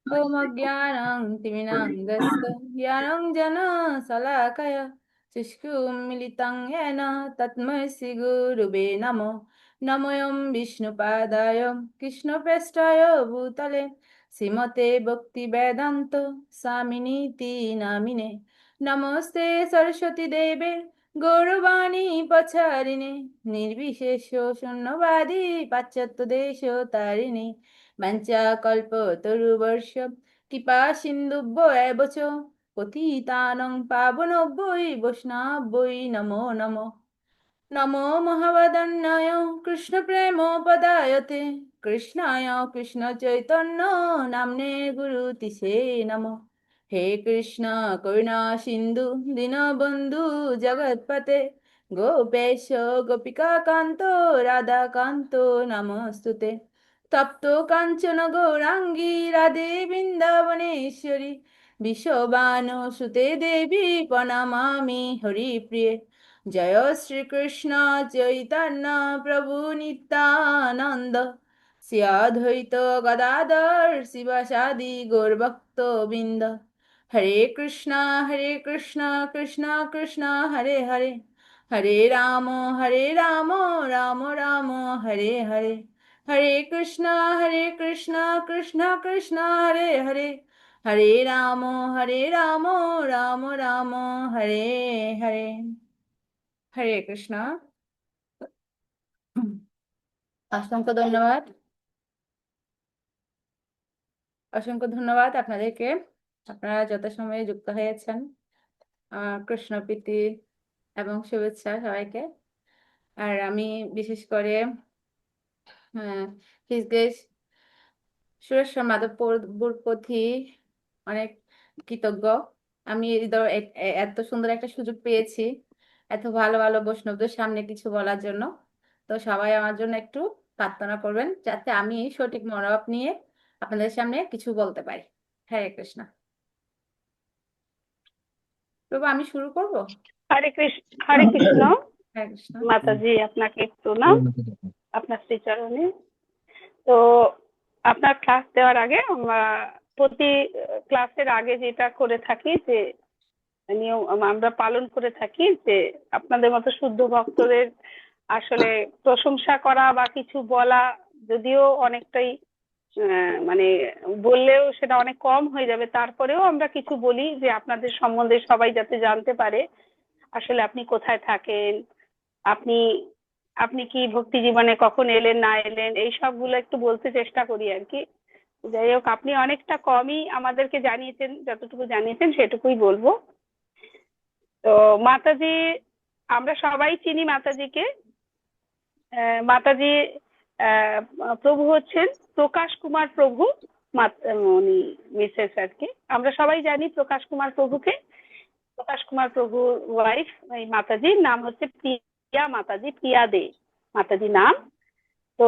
ओमज्ञानं तिमिनाङ्गस्य ज्ञानञ्जनशलाकया चक्षुर्मिलितं येन तस्मै श्रीगुरुवे नमो नमोऽयं विष्णुपादाय कृष्णप्रेष्ठाय भूतले श्रीमते भक्तिवेदान्त स्वामिनीति नामिने नमस्ते सरस्वती देवे गौरवाणी पचारिणे निर्विशेष शून्यवादी पाश्चात्यदेशतारिणे वञ्चाकल्पतरुवर्ष कृपा सिन्धुभ्यो एव च पतितानं पावनेभ्यो वैष्णवेभ्यो नमो नमः नमो महावदन्याय कृष्णप्रेमोपदायते कृष्णाय कृष्णचैतन्य नाम्ने गुरुतिसे नमः हे कृष्ण करुणा सिन्धु दीनबन्धु जगत्पते गोपेश गोपिकान्तो राधाकान्तो नमोऽस्तुते तप्तो काञ्चन गौराङ्गी राधे वृन्दावनेश्वरी विश्वभानुसुते देवी प्रणमामि हरिप्रिये जय श्री कृष्ण चैतन्य प्रभु नित्यानंद श्री अद्वैत गदाधर शिवासादि गौरभक्त बिंद हरे कृष्णा कृष्णा कृष्णा हरे हरे हरे राम राम राम हरे हरे हरे कृष्णा कृष्णा कृष्णा हरे हरे हरे राम राम राम हरे हरे হরে কৃষ্ণ। অসংখ্য ধন্যবাদ, অসংখ্য ধন্যবাদ আপনাদেরকে। আপনারা যথাসময়ে যুক্ত হয়েছেন। কৃষ্ণ প্রীতি এবং শুভেচ্ছা সবাইকে। আর আমি বিশেষ করে হিজগেশ সুরেশ্বর মাধবপুর প্রতি অনেক কৃতজ্ঞ। আমি এত সুন্দর একটা সুযোগ পেয়েছি এত ভালো ভালো বৈষ্ণবদের সামনে কিছু বলার জন্য। তো সবাই আমার জন্য একটু প্রার্থনা করবেন যাতে আমি সঠিক মনোভাব নিয়ে আপনাদের সামনে কিছু বলতে পারি। হরে কৃষ্ণ। প্রভু আমি শুরু করব। হরে কৃষ্ণ। হরে কৃষ্ণ। হরে কৃষ্ণ। মাতাজি আপনাকে প্রণাম আপনার শ্রীচরণে। তো আপনার ক্লাস দেওয়ার আগে আমরা প্রতি ক্লাসের আগে যেটা করে থাকি যে নিয়ম আমরা পালন করে থাকি যে আপনাদের মতো শুদ্ধ ভক্তদের আসলে প্রশংসা করা বা কিছু বলা যদিও অনেকটাই মানে বললেও সেটা অনেক কম হয়ে যাবে, তারপরেও আমরা কিছু বলি যে আপনাদের সম্বন্ধে সবাই যাতে জানতে পারে আসলে আপনি কোথায় থাকেন, আপনি আপনি কি ভক্তি জীবনে কখন এলেন না এলেন, এই সবগুলো একটু বলতে চেষ্টা করি আর কি। যাই হোক, আপনি অনেকটা কমই আমাদেরকে জানিয়েছেন, যতটুকু জানিয়েছেন সেটুকুই বলবো। তো মাতাজি, আমরা সবাই চিনি মাতাজিকে। মাতাজি প্রভু হচ্ছেন প্রকাশ কুমার প্রভু, উনি মিসেস আর কি। আমরা সবাই জানি প্রকাশ কুমার প্রভুকে। প্রকাশ কুমার প্রভুর ওয়াইফ এই মাতাজির নাম হচ্ছে প্রিয়া মাতাজি, প্রিয়া দে মাতাজি নাম। তো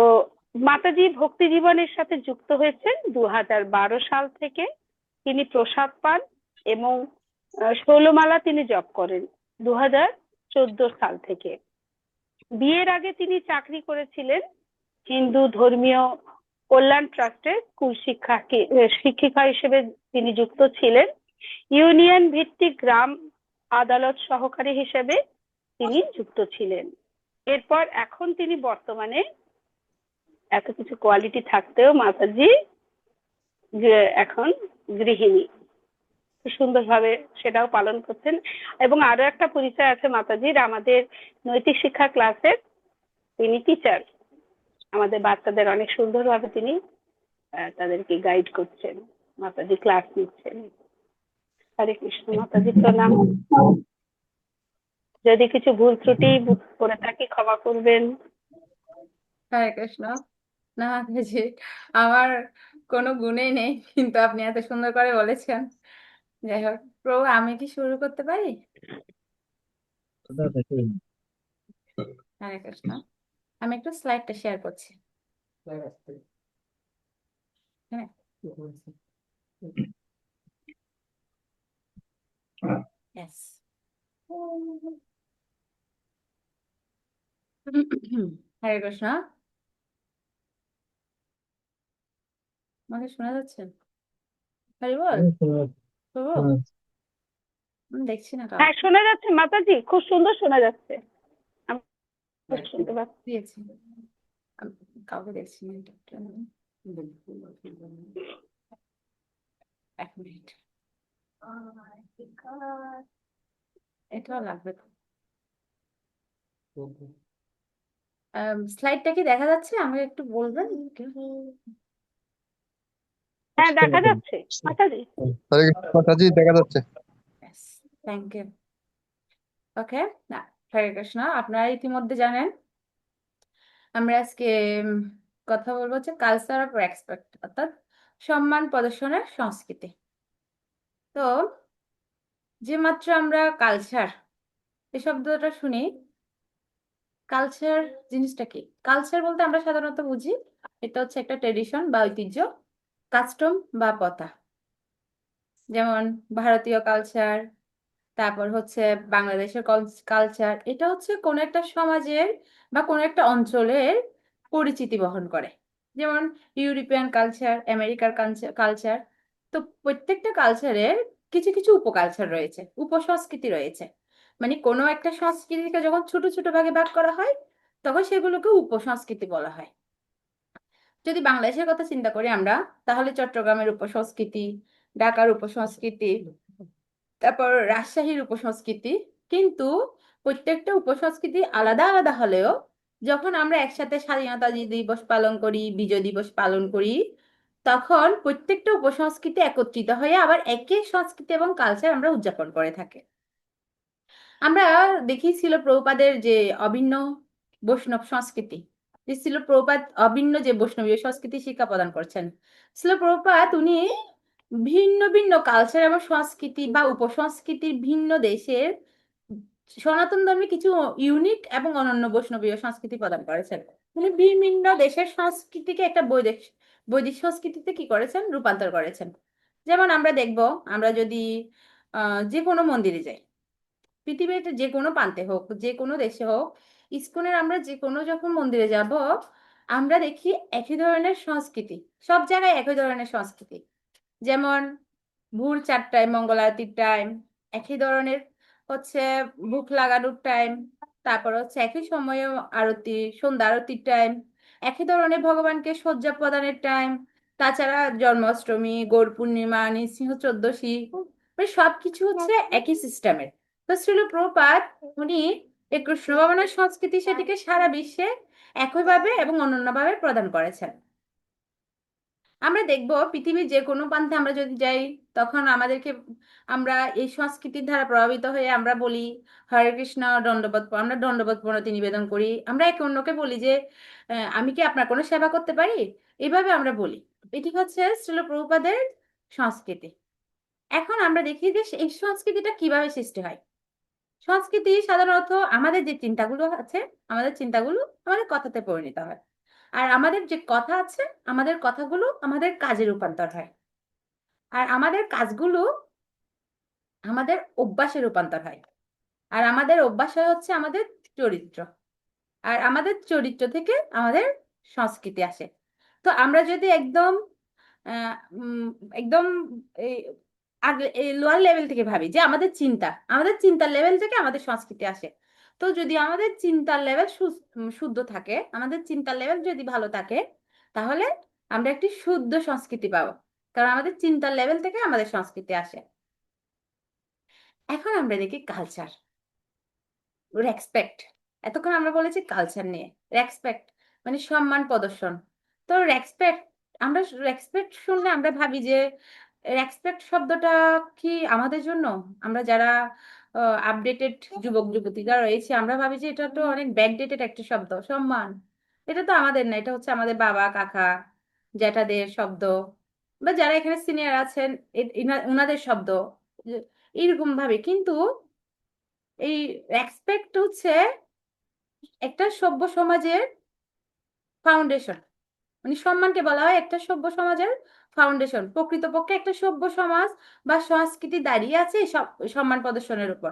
মাতাজি ভক্তি জীবনের সাথে যুক্ত হয়েছেন 2012 সাল থেকে। তিনি প্রসাদ পান এবং ষোলমালা তিনি জপ করেন 2014 সাল থেকে। বিয়ের আগে তিনি চাকরি করেছিলেন হিন্দু ধর্মীয় কল্যাণ ট্রাস্টে স্কুল শিক্ষিকা হিসেবে তিনি যুক্ত ছিলেন। ইউনিয়ন ভিত্তিক গ্রাম আদালত সহকারী হিসেবে তিনি যুক্ত ছিলেন। এরপর এখন তিনি বর্তমানে এত কিছু কোয়ালিটি থাকতেও মাতাজি এখন গৃহিণী, সুন্দরভাবে সেটাও পালন করছেন। এবং আরো একটা পরিচয় আছে মাতাজির, আমাদের নৈতিক শিক্ষা ক্লাসের তিনি টিচার। আমাদের বাচ্চাদের অনেক সুন্দরভাবে তিনি তাদেরকে গাইড করছেন, মাতাজি ক্লাস নিচ্ছেন। হরে কৃষ্ণ। মাতাজি প্রণাম। যদি কিছু ভুল ত্রুটি করে থাকি ক্ষমা করবেন। হরে কৃষ্ণ। না মাতাজি, আমার কোনো গুণেই নেই, কিন্তু আপনি এত সুন্দর করে বলেছেন। যাই হোক, প্রভু আমি কি শুরু করতে পারি? হরে কৃষ্ণ। আমি একটু স্লাইডটা শেয়ার করছি। হ্যাঁ, yes. হরে কৃষ্ণ। আমাকে শোনা যাচ্ছে? হরি বল। প্রভু, হুম। আমি দেখছি না হ্যাঁ, কাউকে। শোনা যাচ্ছে মাতাজি, খুব সুন্দর শোনা যাচ্ছে। আমি শুনতে পাচ্ছি। দিয়েছি, আমি কাউকে দেখছি না, এটা একটা এক মিনিট। এটাও লাগবে। স্লাইডটা কি দেখা যাচ্ছে? আমাকে একটু বলবেন। হ্যাঁ, দেখা যাচ্ছে মাতাজি। হরে কৃষ্ণ মাতাজি, দেখা যাচ্ছে। Thank you. ওকে, না, হরে কৃষ্ণ। আপনারা ইতিমধ্যে জানেন আমরা আজকে উম, কথা বলবো হচ্ছে কালচার অফ রেসপেক্ট, অর্থাৎ সম্মান প্রদর্শনের সংস্কৃতি। তো যে মাত্র আমরা কালচার এই শব্দটা শুনি, কালচার জিনিসটা কি? কালচার বলতে আমরা সাধারণত বুঝি এটা হচ্ছে একটা ট্রেডিশন বা ঐতিহ্য, কাস্টম বা প্রথা। যেমন ভারতীয় কালচার, তারপর হচ্ছে বাংলাদেশের কালচার। এটা হচ্ছে কোনো একটা সমাজের বা কোনো একটা অঞ্চলের পরিচিতি বহন করে। যেমন ইউরোপিয়ান কালচার, আমেরিকার কালচার। তো প্রত্যেকটা কালচারের কিছু কিছু উপকালচার রয়েছে, উপসংস্কৃতি রয়েছে। মানে কোনো একটা সংস্কৃতিকে যখন ছোট ছোট ভাগে ভাগ করা হয়, তখন সেগুলোকে উপসংস্কৃতি বলা হয়। যদি বাংলাদেশের কথা চিন্তা করি আমরা, তাহলে চট্টগ্রামের উপসংস্কৃতি, ঢাকার উপসংস্কৃতি, তারপর রাজশাহীর উপসংস্কৃতি। কিন্তু প্রত্যেকটা উপসংস্কৃতি আলাদা আলাদা হলেও যখন আমরা একসাথে স্বাধীনতা দিবস পালন করি, বিজয় দিবস পালন করি, তখন প্রত্যেকটা উপসংস্কৃতি একত্রিত হয়ে আবার একই সংস্কৃতি এবং কালচার আমরা উদযাপন করে থাকি। আমরা দেখি ছিল প্রভুপাদের যে অভিন্ন বৈষ্ণব সংস্কৃতি, যে ছিল প্রভুপাদ অভিন্ন যে বৈষ্ণবীয় সংস্কৃতি শিক্ষা প্রদান করছেন। ছিল প্রভুপাদ উনি ভিন্ন ভিন্ন কালচার এবং সংস্কৃতি বা উপসংস্কৃতির ভিন্ন দেশের সনাতন ধর্মে কিছু ইউনিক এবং অনন্য বৈষ্ণবীয় সংস্কৃতি প্রদান করেছেন। উনি বিভিন্ন দেশের সংস্কৃতিকে একটা বৈদেশিক বৈদিক সংস্কৃতিতে কি করেছেন, রূপান্তর করেছেন। যেমন আমরা দেখব, আমরা যদি যে কোনো মন্দিরে যাই, পৃথিবীর যে কোনো প্রান্তে হোক, যে কোনো দেশে হোক, ইসকনের আমরা যে কোনো যখন মন্দিরে যাব, আমরা দেখি একই ধরনের সংস্কৃতি। সব জায়গায় একই ধরনের সংস্কৃতি। যেমন ভোর 4টায় মঙ্গল আরতির টাইম, একই ধরনের হচ্ছে ভুখ লাগানোর টাইম, তারপর হচ্ছে একই সময়ে আরতি, সন্ধ্যা আরতির টাইম, একই ধরনের ভগবানকে সজ্জা প্রদানের টাইম। তাছাড়া জন্মাষ্টমী, গৌর পূর্ণিমা, নৃসিংহ চৌদ্দশী, মানে সবকিছু হচ্ছে একই সিস্টেমের। তো শ্রীল প্রভুপাদ উনি এই কৃষ্ণ ভগবানের সংস্কৃতি সেটিকে সারা বিশ্বে একইভাবে এবং অনন্যভাবে প্রদান করেছেন। আমরা দেখব পৃথিবীর যে কোনো প্রান্তে আমরা যদি যাই, তখন আমাদেরকে আমরা এই সংস্কৃতির দ্বারা প্রভাবিত হয়ে আমরা বলি হরে কৃষ্ণ, দণ্ডবত আমরা দণ্ডবত প্রণতি নিবেদন করি। আমরা একে অন্যকে বলি যে আমি কি আপনার কোনো সেবা করতে পারি, এইভাবে আমরা বলি। এটি হচ্ছে শ্রীল প্রভুপাদের সংস্কৃতি। এখন আমরা দেখি যে এই সংস্কৃতিটা কিভাবে সৃষ্টি হয়। সংস্কৃতি সাধারণত আমাদের যে চিন্তাগুলো আছে, আমাদের চিন্তাগুলো আমাদের কথাতে পরিণত হয়। আর আমাদের যে কথা আছে, আমাদের কথাগুলো আমাদের কাজে রূপান্তর হয়। আর আমাদের কাজগুলো আমাদের অভ্যাসে রূপান্তর হয়। আর আমাদের অভ্যাস হচ্ছে আমাদের চরিত্র। আর আমাদের চরিত্র থেকে আমাদের সংস্কৃতি আসে। তো আমরা যদি একদম আহ, উম, একদম এই আগে এই লোয়ার লেভেল থেকে ভাবি যে আমাদের চিন্তা, আমাদের চিন্তার লেভেল থেকে আমাদের সংস্কৃতি আসে। তো যদি আমাদের চিন্তার লেভেল শুদ্ধ থাকে, আমাদের চিন্তার লেভেল যদি ভালো থাকে, তাহলে আমরা একটি শুদ্ধ সংস্কৃতি পাবো। কারণ আমাদের চিন্তার লেভেল থেকে আমাদের সংস্কৃতি আসে। এখন আমরা দেখি কালচার, রেসপেক্ট। এতক্ষণ আমরা বলেছি কালচার নিয়ে। রেসপেক্ট মানে সম্মান প্রদর্শন। তো রেসপেক্ট, আমরা রেসপেক্ট শুনলে আমরা ভাবি যে রেসপেক্ট শব্দটা কি আমাদের জন্য, আমরা যারা আপডেটেড যুবক যুবতীরা রয়েছে, আমরা ভাবি যে এটা তো অনেক ব্যাকডেটেড একটা শব্দ, সম্মান। এটা তো আমাদের না, এটা হচ্ছে আমাদের বাবা, কাকা, জ্যাঠাদের শব্দ, বা যারা এখানে সিনিয়র আছেন ওনাদের শব্দ, এরকম ভাবে। কিন্তু এই রেসপেক্ট হচ্ছে একটা সভ্য সমাজের ফাউন্ডেশন। মানে সম্মানকে বলা হয় একটা সভ্য সমাজের ফাউন্ডেশন। প্রকৃতপক্ষে একটা সভ্য সমাজ বা সংস্কৃতি দাঁড়িয়ে আছে এই সম্মান প্রদর্শনের উপর।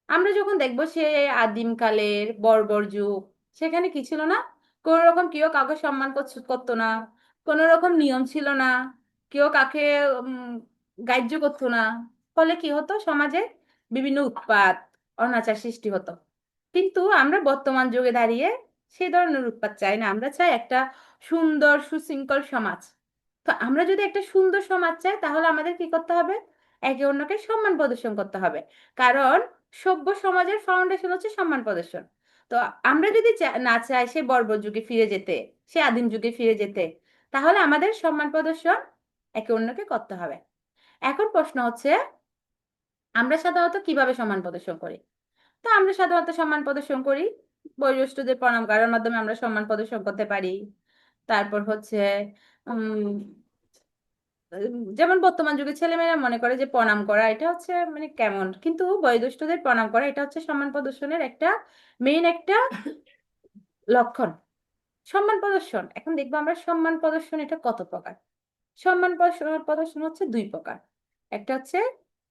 আমরা যখন দেখবো সে আদিমকালের বর্বর যুগ, সেখানে কি ছিল না, কোন রকম কেউ কাউকে সম্মান করতো না, কোনো রকম নিয়ম ছিল না, কেউ কাকে গ্রাহ্য করতো না। ফলে কি হতো, সমাজে বিভিন্ন উৎপাত, অনাচার সৃষ্টি হতো। কিন্তু আমরা বর্তমান যুগে দাঁড়িয়ে সেই ধরনের উৎপাত চাই না, আমরা চাই একটা সুন্দর সুশৃঙ্খল সমাজ। তো আমরা যদি একটা সুন্দর সমাজ চাই, তাহলে আমাদের কি করতে হবে? একে অন্যকে সম্মান প্রদর্শন করতে হবে। কারণ সভ্য সমাজের ফাউন্ডেশন হচ্ছে সম্মান প্রদর্শন। তো আমরা যদি না চাই সে বর্বর যুগে ফিরে যেতে, সে আদিম যুগে ফিরে যেতে, তাহলে আমাদের সম্মান প্রদর্শন একে অন্যকে করতে হবে। এখন প্রশ্ন হচ্ছে, আমরা সাধারণত কিভাবে সম্মান প্রদর্শন করি? তো আমরা সাধারণত সম্মান প্রদর্শন করি বয়োজ্যেষ্ঠদের প্রণাম করার মাধ্যমে আমরা সম্মান প্রদর্শন করতে পারি। তারপর হচ্ছে উম যেমন বর্তমান যুগে ছেলেমেয়েরা মনে করে যে প্রণাম করা এটা হচ্ছে মানে কেমন, কিন্তু বয়োজ্যেষ্ঠদের প্রণাম করা এটা হচ্ছে সম্মান প্রদর্শনের একটা মেইন একটা লক্ষণ। সম্মান প্রদর্শন, এখন দেখবো আমরা সম্মান প্রদর্শন এটা কত প্রকার। সম্মান প্রদর্শন হচ্ছে দুই প্রকার। একটা হচ্ছে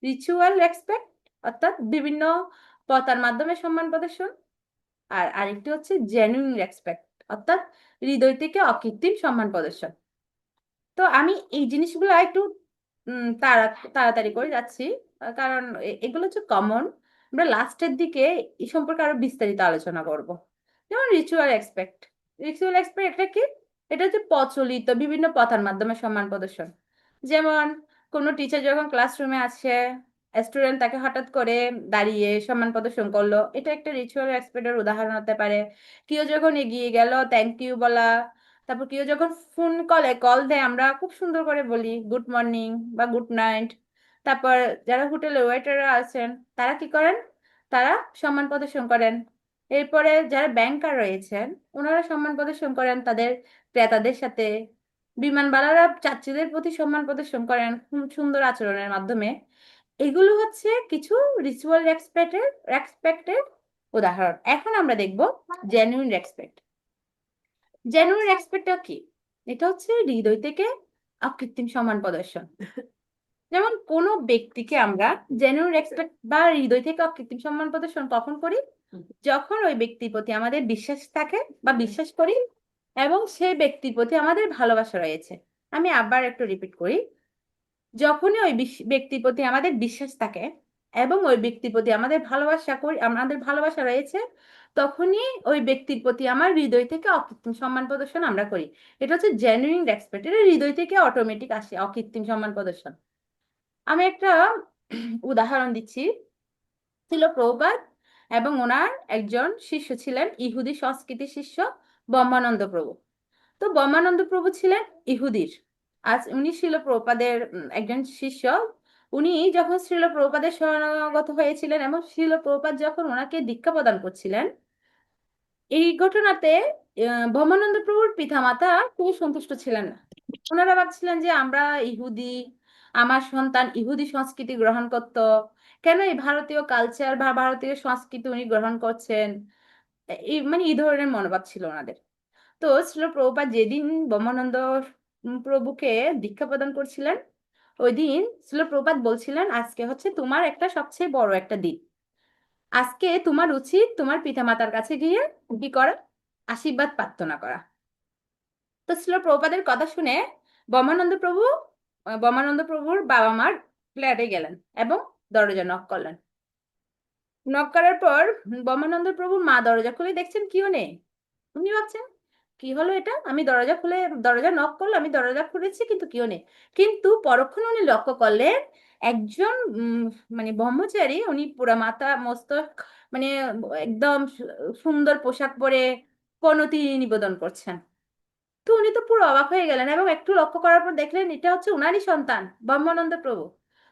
রিচুয়াল রেসপেক্ট, অর্থাৎ বিভিন্ন প্রথার মাধ্যমে সম্মান প্রদর্শন। আর আরেকটি হচ্ছে জেনুইন রেসপেক্ট, অর্থাৎ হৃদয় থেকে অকৃত্রিম সম্মান প্রদর্শন। তো আমি এই জিনিসগুলো একটু তাড়াতাড়ি করে যাচ্ছি, কারণ এগুলো হচ্ছে কমন। আমরা লাস্টের দিকে এই সম্পর্কে আরো বিস্তারিত আলোচনা করব। যেমন রিচুয়াল এক্সপেক্ট। রিচুয়াল এক্সপেক্ট এটা কি? এটা হচ্ছে প্রচলিত বিভিন্ন প্রথার মাধ্যমে সম্মান প্রদর্শন। যেমন কোনো টিচার যখন ক্লাসরুমে আছে, স্টুডেন্ট তাকে হঠাৎ করে দাঁড়িয়ে সম্মান প্রদর্শন করলো, এটা একটা রিচুয়াল এক্সপেক্টের উদাহরণ হতে পারে। কেউ যখন এগিয়ে গেল থ্যাংক ইউ বলা। তারপর কেউ যখন ফোন কল দেয়, আমরা খুব সুন্দর করে বলি গুড মর্নিং বা গুড নাইট। তারপর যারা হোটেলে ওয়েটাররা আছেন, তারা কি করেন? তারা সম্মান প্রদর্শন করেন। এরপরে যারা ব্যাংকার রয়েছেন, ওনারা সম্মান প্রদর্শন করেন তাদের ক্রেতাদের সাথে। বিমানবালারা যাত্রীদের প্রতি সম্মান প্রদর্শন করেন খুব সুন্দর আচরণের মাধ্যমে। এগুলো হচ্ছে কিছু রিচুয়াল রেসপেক্টের উদাহরণ। এখন আমরা দেখব জেনুইন রেসপেক্ট। জেনুইন রেসপেক্টটা কি? এটা হচ্ছে হৃদয় থেকে অকৃত্রিম সম্মান প্রদর্শন। যেমন কোনো ব্যক্তিকে আমরা জেনুইন রেসপেক্ট বা হৃদয় থেকে অকৃত্রিম সম্মান প্রদর্শন কখন করি? যখন ওই ব্যক্তির প্রতি আমাদের বিশ্বাস থাকে বা বিশ্বাস করি, এবং সেই ব্যক্তির প্রতি আমাদের ভালোবাসা রয়েছে। আমি আবার একটু রিপিট করি, যখনই ওই ব্যক্তির প্রতি আমাদের বিশ্বাস থাকে এবং ওই ব্যক্তির প্রতি আমাদের ভালোবাসা রয়েছে, তখনই ওই ব্যক্তির প্রতি আমার হৃদয় থেকে অকৃত্রিম সম্মান প্রদর্শন আমরা করি। এটা হচ্ছে জেনুইন রেসপেক্ট, এটা হৃদয় থেকে অটোমেটিক আসে অকৃত্রিম সম্মান প্রদর্শন। আমি একটা উদাহরণ দিচ্ছি। ছিল প্রভুপাদ এবং ওনার একজন শিষ্য ছিলেন ইহুদি সংস্কৃতির শিষ্য ব্রহ্মানন্দ প্রভু। তো ব্রহ্মানন্দ প্রভু ছিলেন ইহুদির। আজ উনি শিল প্রভুপাদের একজন শিষ্য। উনি যখন শ্রীল প্রভুপাদের শরণাগত হয়েছিলেন এবং শ্রীল প্রভুপাদ যখন ওনাকে দীক্ষা প্রদান করছিলেন, এই ঘটনাতে ব্রহ্মানন্দ প্রভুর পিতামাতা খুবই সন্তুষ্ট ছিলেন না। ওনারা ভাবছিলেন যে আমরা ইহুদি, আমার সন্তান ইহুদি সংস্কৃতি গ্রহণ করত, কেন এই ভারতীয় কালচার বা ভারতীয় সংস্কৃতি উনি গ্রহণ করছেন, এই মানে এই ধরনের মনোভাব ছিল ওনাদের। তো শ্রীল প্রভুপাদ যেদিন ব্রহ্মানন্দ প্রভুকে দীক্ষা প্রদান করছিলেন, ওই দিন শ্রীল প্রভুপাদ বলছিলেন আজকে হচ্ছে তোমার একটা সবচেয়ে বড় একটা দিন। আজকে তোমার উচিত তোমার পিতামাতার কাছে গিয়ে কি করা? আশীর্বাদ প্রার্থনা করা। তো শ্রীল প্রভুপাদের কথা শুনে ব্রহ্মানন্দ প্রভুর বাবা মার ফ্ল্যাটে গেলেন এবং দরজা নক করলেন। নক করার পর ব্রহ্মানন্দ প্রভুর মা দরজা খুলে দেখছেন কেউ নেই। উনি ভাবছেন কি হলো এটা, আমি দরজা নক করলো, আমি দরজা খুলেছি কিন্তু কেউ নেই। কিন্তু পরক্ষণে উনি লক্ষ্য করলেন একজন মানে ব্রহ্মচারী, উনি পুরা মাথা মস্তক মানে একদম সুন্দর পোশাক পরে প্রণতি নিবেদন করছেন। তো উনি তো পুরো অবাক হয়ে গেলেন এবং একটু লক্ষ্য করার পর দেখলেন এটা হচ্ছে উনারই সন্তান ব্রহ্মানন্দ প্রভু।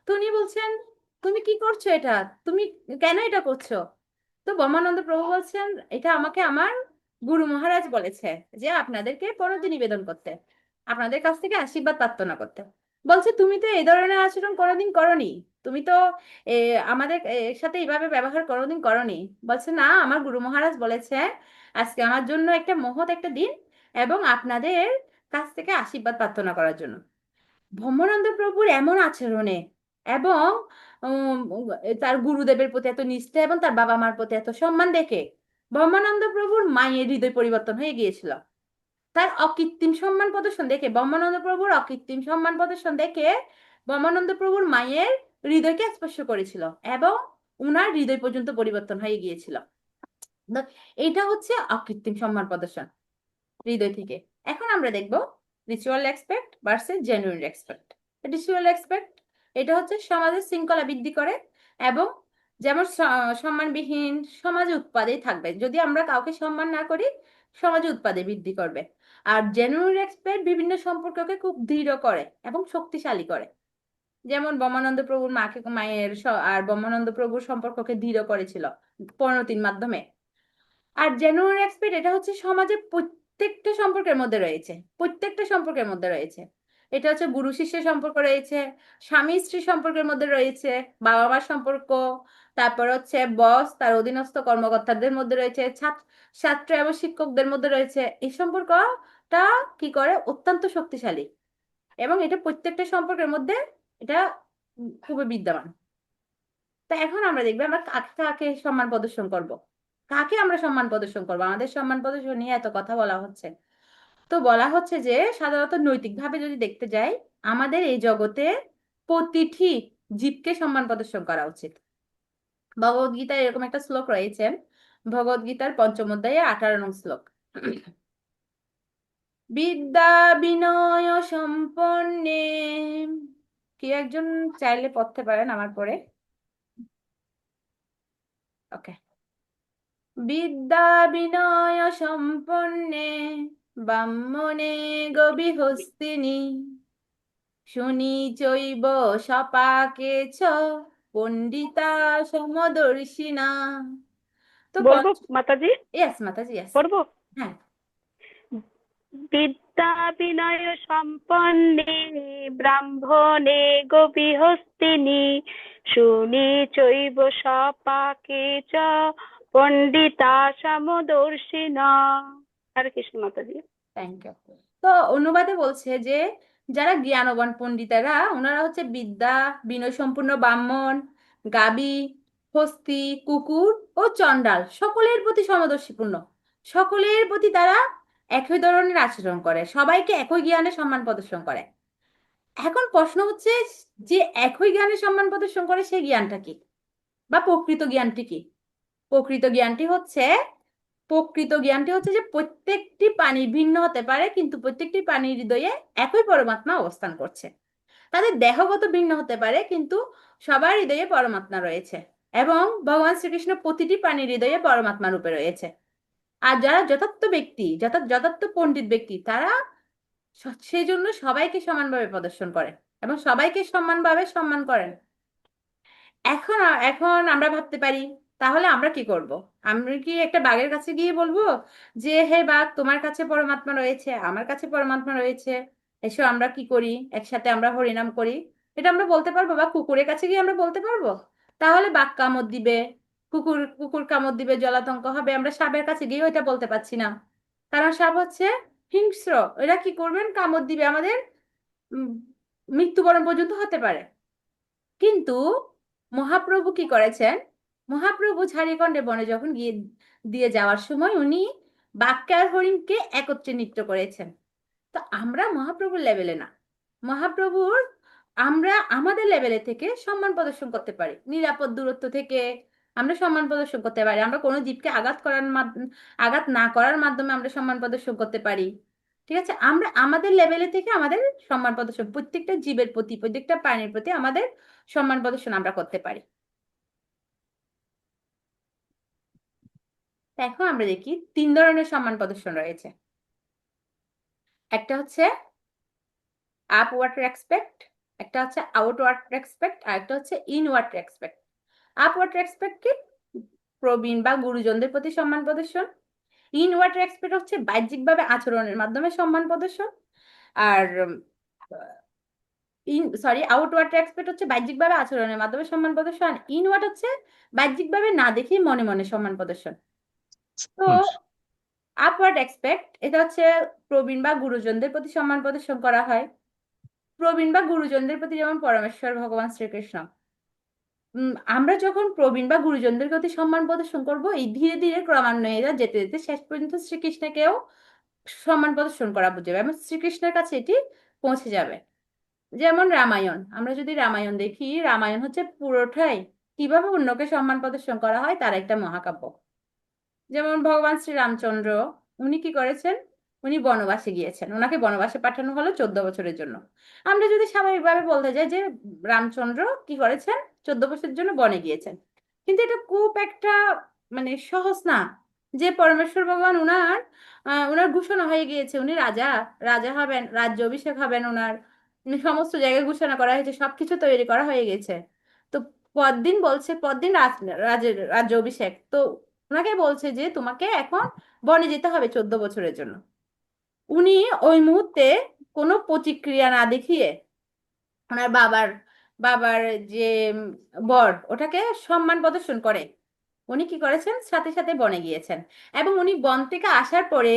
তো উনি বলছেন তুমি কি করছো এটা, তুমি কেন এটা করছো? তো ব্রহ্মানন্দ প্রভু বলছেন এটা আমাকে আমার গুরু মহারাজ বলেছে যে আপনাদেরকে প্রণতি নিবেদন করতে, আপনাদের কাছ থেকে আশীর্বাদ প্রার্থনা করতে। বলছে তুমি তো এই ধরনের আচরণ কোনোদিন করনি, তুমি তো আমাদের সাথে এইভাবে ব্যবহার কোনোদিন করনি। বলছে না, আমার গুরু মহারাজ বলেছে আজকে আমার জন্য একটা মহৎ একটা দিন এবং আপনাদের কাছ থেকে আশীর্বাদ প্রার্থনা করার জন্য। ব্রহ্মানন্দ প্রভুর এমন আচরণে এবং উম, তার গুরুদেবের প্রতি এত নিষ্ঠা এবং তার বাবা মার প্রতি এত সম্মান দেখে ব্রহ্মানন্দ প্রভুর মায়ের হৃদয় পরিবর্তন হয়ে গিয়েছিল। তার অকৃত্রিম সম্মান প্রদর্শন দেখে, ব্রহ্মানন্দ প্রভুর অকৃত্রিম সম্মান প্রদর্শন দেখে ব্রহ্মানন্দ প্রভুর মায়ের হৃদয়কে স্পর্শ করেছিল এবং উনার হৃদয় পর্যন্ত পরিবর্তন হয়ে গিয়েছিল। তো এইটা হচ্ছে অকৃত্রিম সম্মান প্রদর্শন হৃদয় থেকে। এখন আমরা দেখব ritual respect versus genuine respect. Ritual respect এটা হচ্ছে সমাজের শৃঙ্খলা বৃদ্ধি করে এবং যেমন সম্মানবিহীন সমাজে উৎপাদেই থাকবে। যদি আমরা কাউকে সম্মান না করি, সমাজে উৎপাদে বৃদ্ধি করবে। আর জেনুইন রেসপেক্ট বিভিন্ন সম্পর্ককে খুব দৃঢ় করে এবং শক্তিশালী করে। যেমন ব্রহ্মানন্দ প্রভুর মায়ের আর ব্রহ্মানন্দ প্রভুর সম্পর্ককে দৃঢ় করেছিল পরিণতির মাধ্যমে। আর জেনুইন রেসপেক্ট এটা হচ্ছে সমাজে প্রত্যেকটা সম্পর্কের মধ্যে রয়েছে, প্রত্যেকটা সম্পর্কের মধ্যে রয়েছে। এটা হচ্ছে গুরু শিষ্য সম্পর্ক রয়েছে, স্বামী স্ত্রী সম্পর্কের মধ্যে রয়েছে, বাবা মার সম্পর্ক, তারপর হচ্ছে বস তার অধীনস্থ কর্মকর্তাদের মধ্যে রয়েছে, ছাত্র এবং শিক্ষকদের মধ্যে রয়েছে। এই সম্পর্কটা কি করে অত্যন্ত শক্তিশালী এবং এটা প্রত্যেকটা সম্পর্কের মধ্যে এটা খুবই বিদ্যমান। তা এখন আমরা দেখবো আমরা কাকে কাকে সম্মান প্রদর্শন করব, কাকে আমরা সম্মান প্রদর্শন করবো। আমাদের সম্মান প্রদর্শন নিয়ে এত কথা বলা হচ্ছে, তো বলা হচ্ছে যে সাধারণত নৈতিকভাবে যদি দেখতে যাই, আমাদের এই জগতে প্রতিটি জীবকে সম্মান প্রদর্শন করা উচিত। ভগবদ গীতায় এরকম একটা শ্লোক রয়েছে, ভগবদ গীতার পঞ্চম অধ্যায়ে 18 নং শ্লোক। বিদ্যা বিনয় সম্পন্নে, কি একজন চাইলে পড়তে পারেন আমার পরে? ওকে। বিদ্যা বিনয় সম্পন্নে ব্রাহ্মণে গবিহস্তিনি শুনি চৈব সপাকে চ পণ্ডিতা সমদর্শিনা। তো বলবো মাতাজি? ইয়েস মাতাজি, ইয়েস। পড়বো? হ্যাঁ। বিদ্যা বিনয় সম্পন্নে ব্রাহ্মণে গোপীহস্তিনি শুনি চৈব সপাকে চ পণ্ডিতা সমদর্শিনা। হরে কৃষ্ণ মাতাজি। Thank you. তো অনুবাদে বলছে যে যারা জ্ঞানবান পণ্ডিতেরা ওনারা হচ্ছে বিদ্যা বিনয় সম্পূর্ণ ব্রাহ্মণ, গাবি, হস্তি, কুকুর ও চণ্ডাল সকলের প্রতি সমদর্শীপূর্ণ, সকলের প্রতি তারা একই ধরনের আচরণ করে, সবাইকে একই জ্ঞানে সম্মান প্রদর্শন করে। এখন প্রশ্ন হচ্ছে যে একই জ্ঞানে সম্মান প্রদর্শন করে সেই জ্ঞানটা কি, বা প্রকৃত জ্ঞানটি কি? প্রকৃত জ্ঞানটি হচ্ছে যে প্রত্যেকটি প্রাণী ভিন্ন হতে পারে কিন্তু প্রত্যেকটি প্রাণীর হৃদয়ে একই পরমাত্মা অবস্থান করছে। তাদের দেহগত ভিন্ন হতে পারে কিন্তু সবার হৃদয়ে পরমাত্মা রয়েছে এবং ভগবান শ্রীকৃষ্ণ প্রতিটি প্রাণীর হৃদয়ে পরমাত্মা রূপে রয়েছে। আর যারা যথার্থ ব্যক্তি, যথার্থ পণ্ডিত ব্যক্তি, তারা সেই জন্য সবাইকে সমানভাবে প্রদর্শন করেন এবং সবাইকে সমানভাবে সম্মান করেন। এখন এখন আমরা ভাবতে পারি তাহলে আমরা কি করব? আমরা কি একটা বাঘের কাছে গিয়ে বলবো যে হে বাঘ, তোমার কাছে পরমাত্মা রয়েছে, আমার কাছে পরমাত্মা রয়েছে, এসো আমরা কি করি, একসাথে আমরা হরিনাম করি? এটা আমরা বলতে পারবো? বা কুকুরের কাছে গিয়ে আমরা বলতে পারবো? তাহলে বাঘ কামড় দিবে, কুকুর কুকুর কামড় দিবে, জলাতঙ্ক হবে। আমরা সাপের কাছে গিয়ে ওইটা বলতে পারছি না, কারণ সাপ হচ্ছে হিংস্র। এরা কি করবেন? কামড় দিবে, আমাদের উম, মৃত্যুবরণ পর্যন্ত হতে পারে। কিন্তু মহাপ্রভু কি করেছেন? মহাপ্রভু ঝাড়িখণ্ডে বনে যখন গিয়ে দিয়ে যাওয়ার সময় উনি বাক্য আর হরিণকে একত্রে নৃত্য করেছেন। তো আমরা মহাপ্রভুর লেভেলে না, মহাপ্রভুর আমরা আমাদের লেভেলে থেকে সম্মান প্রদর্শন করতে পারি, নিরাপদ দূরত্ব থেকে আমরা সম্মান প্রদর্শন করতে পারি। আমরা কোনো জীবকে আঘাত না করার মাধ্যমে আমরা সম্মান প্রদর্শন করতে পারি। ঠিক আছে, আমরা আমাদের লেভেলে থেকে আমাদের সম্মান প্রদর্শন প্রত্যেকটা জীবের প্রতি, প্রত্যেকটা প্রাণীর প্রতি আমাদের সম্মান প্রদর্শন আমরা করতে পারি। দেখো আমরা দেখি 3 ধরনের সম্মান প্রদর্শন রয়েছে। একটা হচ্ছে আপওয়ার্ড রেসপেক্ট, একটা হচ্ছে আউটওয়ার্ড রেসপেক্ট, আর একটা হচ্ছে ইনওয়ার্ড রেসপেক্ট। আপওয়ার্ড রেসপেক্ট কি? প্রবীণ বা গুরুজনদের প্রতি সম্মান প্রদর্শন। ইনওয়ার্ড রেসপেক্ট হচ্ছে বাহ্যিকভাবে আচরণের মাধ্যমে সম্মান প্রদর্শন। আর আউটওয়ার্ড রেসপেক্ট হচ্ছে বাহ্যিকভাবে আচরণের মাধ্যমে সম্মান প্রদর্শন। ইনওয়ার্ড হচ্ছে বাহ্যিকভাবে না দেখেই মনে মনে সম্মান প্রদর্শন। তো আপওয়ার্ড রেসপেক্ট এটা হচ্ছে প্রবীণ বা গুরুজনদের প্রতি সম্মান প্রদর্শন করা হয়। প্রবীণ বা গুরুজনদের প্রতি যেমন পরমেশ্বর ভগবান শ্রীকৃষ্ণ, আমরা যখন প্রবীণ বা গুরুজনদের প্রতি সম্মান প্রদর্শন করব, এই ধীরে ধীরে ক্রমান্বয়ে যেতে যেতে শেষ পর্যন্ত শ্রীকৃষ্ণকেও সম্মান প্রদর্শন করা বুঝাবে এবং শ্রীকৃষ্ণের কাছে এটি পৌঁছে যাবে। যেমন রামায়ণ, আমরা যদি রামায়ণ দেখি, রামায়ণ হচ্ছে পুরোটাই কিভাবে অন্যকে সম্মান প্রদর্শন করা হয় তার একটা মহাকাব্য। যেমন ভগবান শ্রী রামচন্দ্র, উনি কি করেছেন, উনি বনবাসে গিয়েছেন, ওনাকে বনবাসে পাঠানো হলো 14 বছরের জন্য। আমরা যদি স্বাভাবিকভাবে বলতে যাই যে রামচন্দ্র কি করেছেন, 14 বছরের জন্য বনে গিয়েছেন, কিন্তু এটা খুব একটা মানে সহজ না যে পরমেশ্বর ভগবান ওনার ঘোষণা হয়ে গিয়েছে, উনি রাজা, রাজা হবেন, রাজ্য অভিষেক হবেন ওনার, সমস্ত জায়গায় ঘোষণা করা হয়েছে, সবকিছু তৈরি করা হয়ে গেছে। তো পরদিন বলছে, পরদিন রাজ্য অভিষেক, তো ওনাকে বলছে যে তোমাকে এখন বনে যেতে হবে 14 বছরের জন্য। উনি ওই মুহূর্তে কোনো প্রতিক্রিয়া না দেখিয়ে ওনার বাবার বাবার যে বর ওটাকে সম্মান প্রদর্শন করে উনি কি করেছেন, সাথে সাথে বনে গিয়েছেন। এবং উনি বন থেকে আসার পরে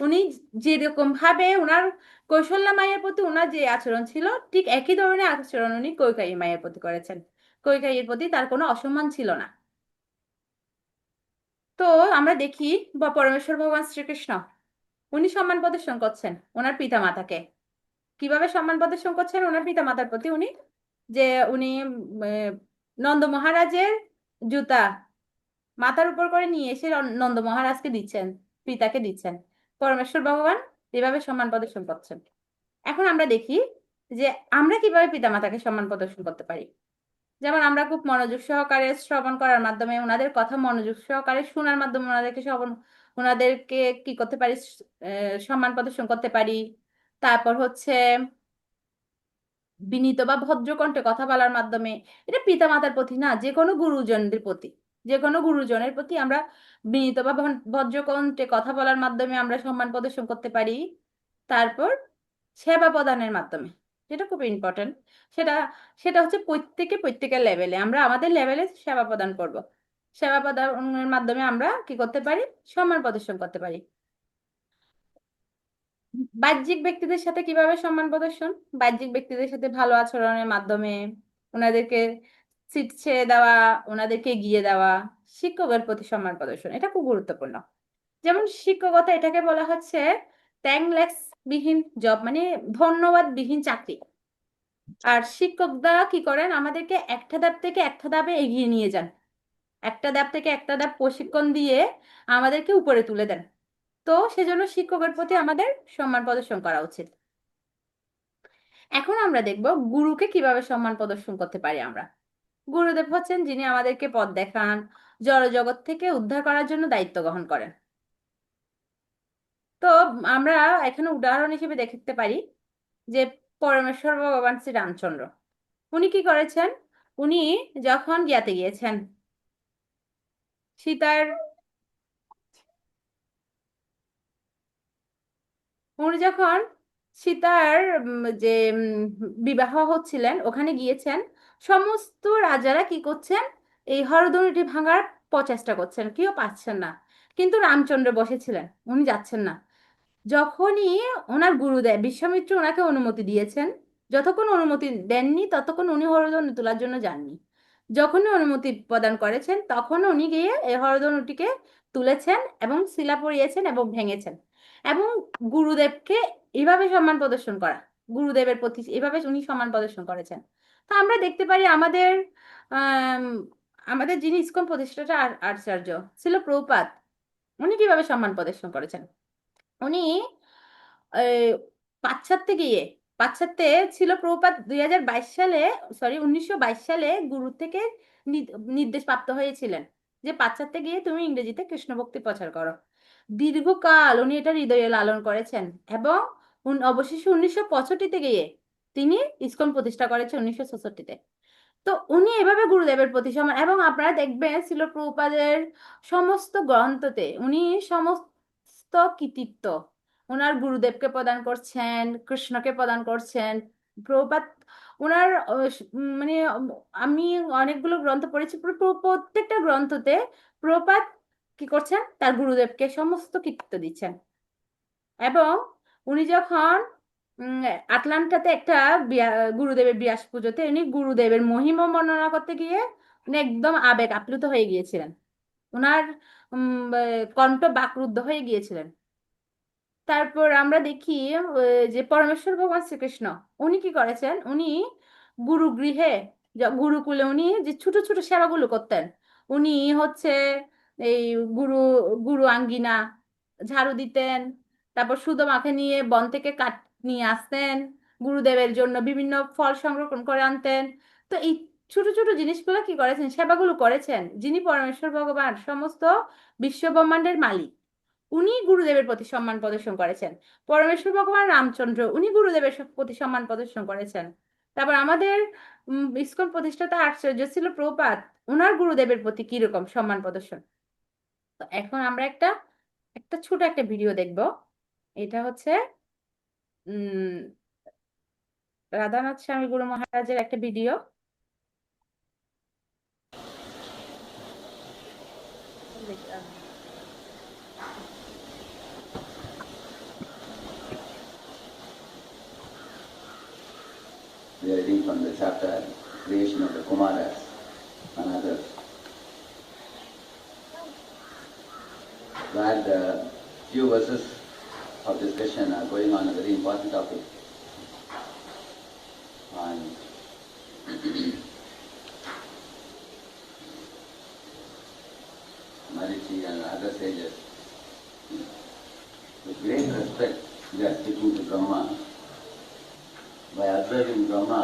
উনি যেরকম ভাবে ওনার কৌশল্যা মায়ের প্রতি ওনার যে আচরণ ছিল, ঠিক একই ধরনের আচরণ উনি কৈকেয়ী মায়ের প্রতি করেছেন। কৈকেয়ীর প্রতি তার কোনো অসম্মান ছিল না। তো আমরা দেখি বা পরমেশ্বর ভগবান শ্রীকৃষ্ণ উনি সম্মান প্রদর্শন করছেন ওনার পিতা মাতাকে। কিভাবে সম্মান প্রদর্শন করছেন ওনার পিতা মাতার প্রতি, উনি যে উনি নন্দ মহারাজের জুতা মাথার উপর করে নিয়ে এসে নন্দ মহারাজকে দিচ্ছেন, পিতাকে দিচ্ছেন। পরমেশ্বর ভগবান এভাবে সম্মান প্রদর্শন করছেন। এখন আমরা দেখি যে আমরা কিভাবে পিতা মাতাকে সম্মান প্রদর্শন করতে পারি। যেমন আমরা খুব মনোযোগ সহকারে শ্রবণ করার মাধ্যমে, ওনাদের কথা মনোযোগ সহকারে শোনার মাধ্যমে ওনাদেরকে কি করতে পারি, সম্মান প্রদর্শন করতে পারি। তারপর হচ্ছে বিনীত বা ভদ্রকণ্ঠে কথা বলার মাধ্যমে, এটা পিতা মাতার প্রতি না, যে কোনো গুরুজনদের প্রতি, যে কোনো গুরুজনের প্রতি আমরা বিনীত বা ভদ্রকণ্ঠে কথা বলার মাধ্যমে আমরা সম্মান প্রদর্শন করতে পারি। তারপর সেবা প্রদানের মাধ্যমে, যেটা খুব ইম্পর্টেন্ট, সেটা সেটা হচ্ছে প্রত্যেকের লেভেলে আমরা আমাদের লেভেলে সেবা প্রদান করব। সেবা প্রদানের মাধ্যমে আমরা কি করতে পারি, সম্মান প্রদর্শন করতে পারি। বাহ্যিক ব্যক্তিদের সাথে কিভাবে সম্মান প্রদর্শন, বাহ্যিক ব্যক্তিদের সাথে ভালো আচরণের মাধ্যমে, ওনাদেরকে সিট ছেড়ে দেওয়া, ওনাদেরকে এগিয়ে দেওয়া, শিক্ষকের প্রতি সম্মান প্রদর্শন, এটা খুব গুরুত্বপূর্ণ। যেমন শিক্ষকতা, এটাকে বলা হচ্ছে থ্যাঙ্কলেস বিহীন জব, মানে ধন্যবাদ বিহীন চাকরি। আর শিক্ষকরা কি করেন, আমাদেরকে একটা ধাপ থেকে একটা ধাপে এগিয়ে নিয়ে যান, একটা ধাপ থেকে একটা ধাপ প্রশিক্ষণ দিয়ে আমাদেরকে উপরে তুলে দেন। তো সেজন্য শিক্ষকের প্রতি আমাদের সম্মান প্রদর্শন করা উচিত। এখন আমরা দেখব গুরুকে কিভাবে সম্মান প্রদর্শন করতে পারি আমরা। গুরুদেব হচ্ছেন যিনি আমাদেরকে পথ দেখান, জড়জগৎ থেকে উদ্ধার করার জন্য দায়িত্ব গ্রহণ করেন। তো আমরা এখানে উদাহরণ হিসেবে দেখতে পারি যে পরমেশ্বর ভগবান শ্রী রামচন্দ্র, উনি কি করেছেন, উনি যখন জ্ঞাতে গিয়েছেন সীতার, উনি যখন সীতার যে বিবাহ হচ্ছিলেন ওখানে গিয়েছেন, সমস্ত রাজারা কি করছেন, এই হরধনুটি ভাঙার প্রচেষ্টা করছেন, কেউ পাচ্ছেন না, কিন্তু রামচন্দ্র বসেছিলেন, উনি যাচ্ছেন না। যখনই ওনার গুরুদেব বিশ্বামিত্র ওনাকে অনুমতি দিয়েছেন, যতক্ষণ অনুমতি দেননি ততক্ষণ উনি হরধনু তোলার জন্য যাননি। যখনই অনুমতি প্রদান করেছেন তখন উনি গিয়ে এই হরধনুটিকে তুলেছেন এবং শিলা পরিয়েছেন এবং ভেঙেছেন। এবং গুরুদেবকে এভাবে সম্মান প্রদর্শন করা, গুরুদেবের প্রতি এভাবে উনি সম্মান প্রদর্শন করেছেন। তো আমরা দেখতে পারি আমাদের আহ আমাদের যিনি ইসকন প্রতিষ্ঠাতা আচার্য ছিল প্রভুপাদ, উনি কিভাবে সম্মান প্রদর্শন করেছেন। উনি এই, পাশ্চাত্যে গিয়ে, পাশ্চাত্যে ছিল প্রভুপাদ 2022 সালে, সরি 1922 সালে গুরু থেকে নির্দেশ প্রাপ্ত হয়েছিলেন যে পাশ্চাত্যে গিয়ে তুমি ইংরেজিতে কৃষ্ণ ভক্তি প্রচার করো। দীর্ঘকাল উনি এটা হৃদয়ে লালন করেছেন এবং অবশেষে 1965-তে গিয়ে তিনি ইসকন প্রতিষ্ঠা করেছেন 1966-তে। তো উনি এভাবে গুরুদেবের প্রতি সম্মান, এবং আপনারা দেখবেন ছিল প্রভুপাদের সমস্ত গ্রন্থতে উনি সমস্ত কৃতিত্ব ওনার গুরুদেবকে প্রদান করছেন, কৃষ্ণকে প্রদান করছেন। প্রভুপাদ ওনার মানে আমি অনেকগুলো গ্রন্থ পড়েছি, প্রত্যেকটা গ্রন্থতে প্রভুপাদ কি করছেন, তার গুরুদেবকে সমস্ত কৃতিত্ব দিচ্ছেন। এবং উনি যখন উম, আটলান্টাতে একটা গুরুদেবের ব্যাস পুজোতে উনি গুরুদেবের মহিমা বর্ণনা করতে গিয়ে উনি একদম আবেগ আপ্লুত হয়ে গিয়েছিলেন, ওনার কণ্ঠ বাকরুদ্ধ হয়ে গিয়েছিলেন। তারপর আমরা দেখি যে পরমেশ্বর ভগবান শ্রীকৃষ্ণ উনি কি করেছেন, উনি গুরুগৃহে গুরুকুলে উনি যে ছোট ছোট সেবাগুলো করতেন। উনি হচ্ছে এই গুরু গুরু আঙ্গিনা ঝাড়ু দিতেন, তারপর সুদামাকে নিয়ে বন থেকে কাঠ নিয়ে আসতেন, গুরুদেবের জন্য বিভিন্ন ফল সংরক্ষণ করে আনতেন। তো এই ছোট ছোট জিনিসগুলো কি করেছেন, সেবাগুলো করেছেন যিনি পরমেশ্বর ভগবান সমস্ত বিশ্ব ব্রহ্মাণ্ডের মালিক। উনি গুরুদেবের প্রতি সম্মান প্রদর্শন করেছেন। পরমেশ্বর ভগবান রামচন্দ্র উনি গুরুদেবের প্রতি সম্মান প্রদর্শন করেছেন। তারপর আমাদের ইসকন প্রতিষ্ঠাতা আচার্য ছিল প্রভুপাদ, ওনার গুরুদেবের প্রতি কিরকম সম্মান প্রদর্শন। তো এখন আমরা একটা একটা ছোট একটা ভিডিও দেখব। এটা হচ্ছে উম রাধানাথ স্বামী গুরু মহারাজের একটা video. We are reading from the chapter Creation of the Kumaras and others. Where the few verses of discussion are going on a very important topic on Marichi and other sages. With great respect, we are speaking to Brahma. By observing Brahma,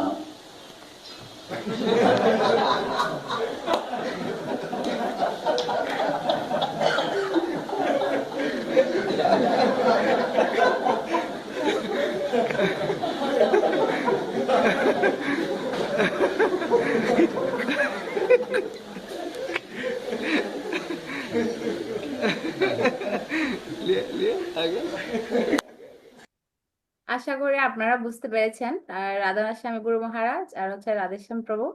আশা করি আপনারা বুঝতে পেরেছেন। আর রাধানাথ স্বামী গুরু মহারাজ আর হচ্ছে রাধেশ্যাম প্রভু।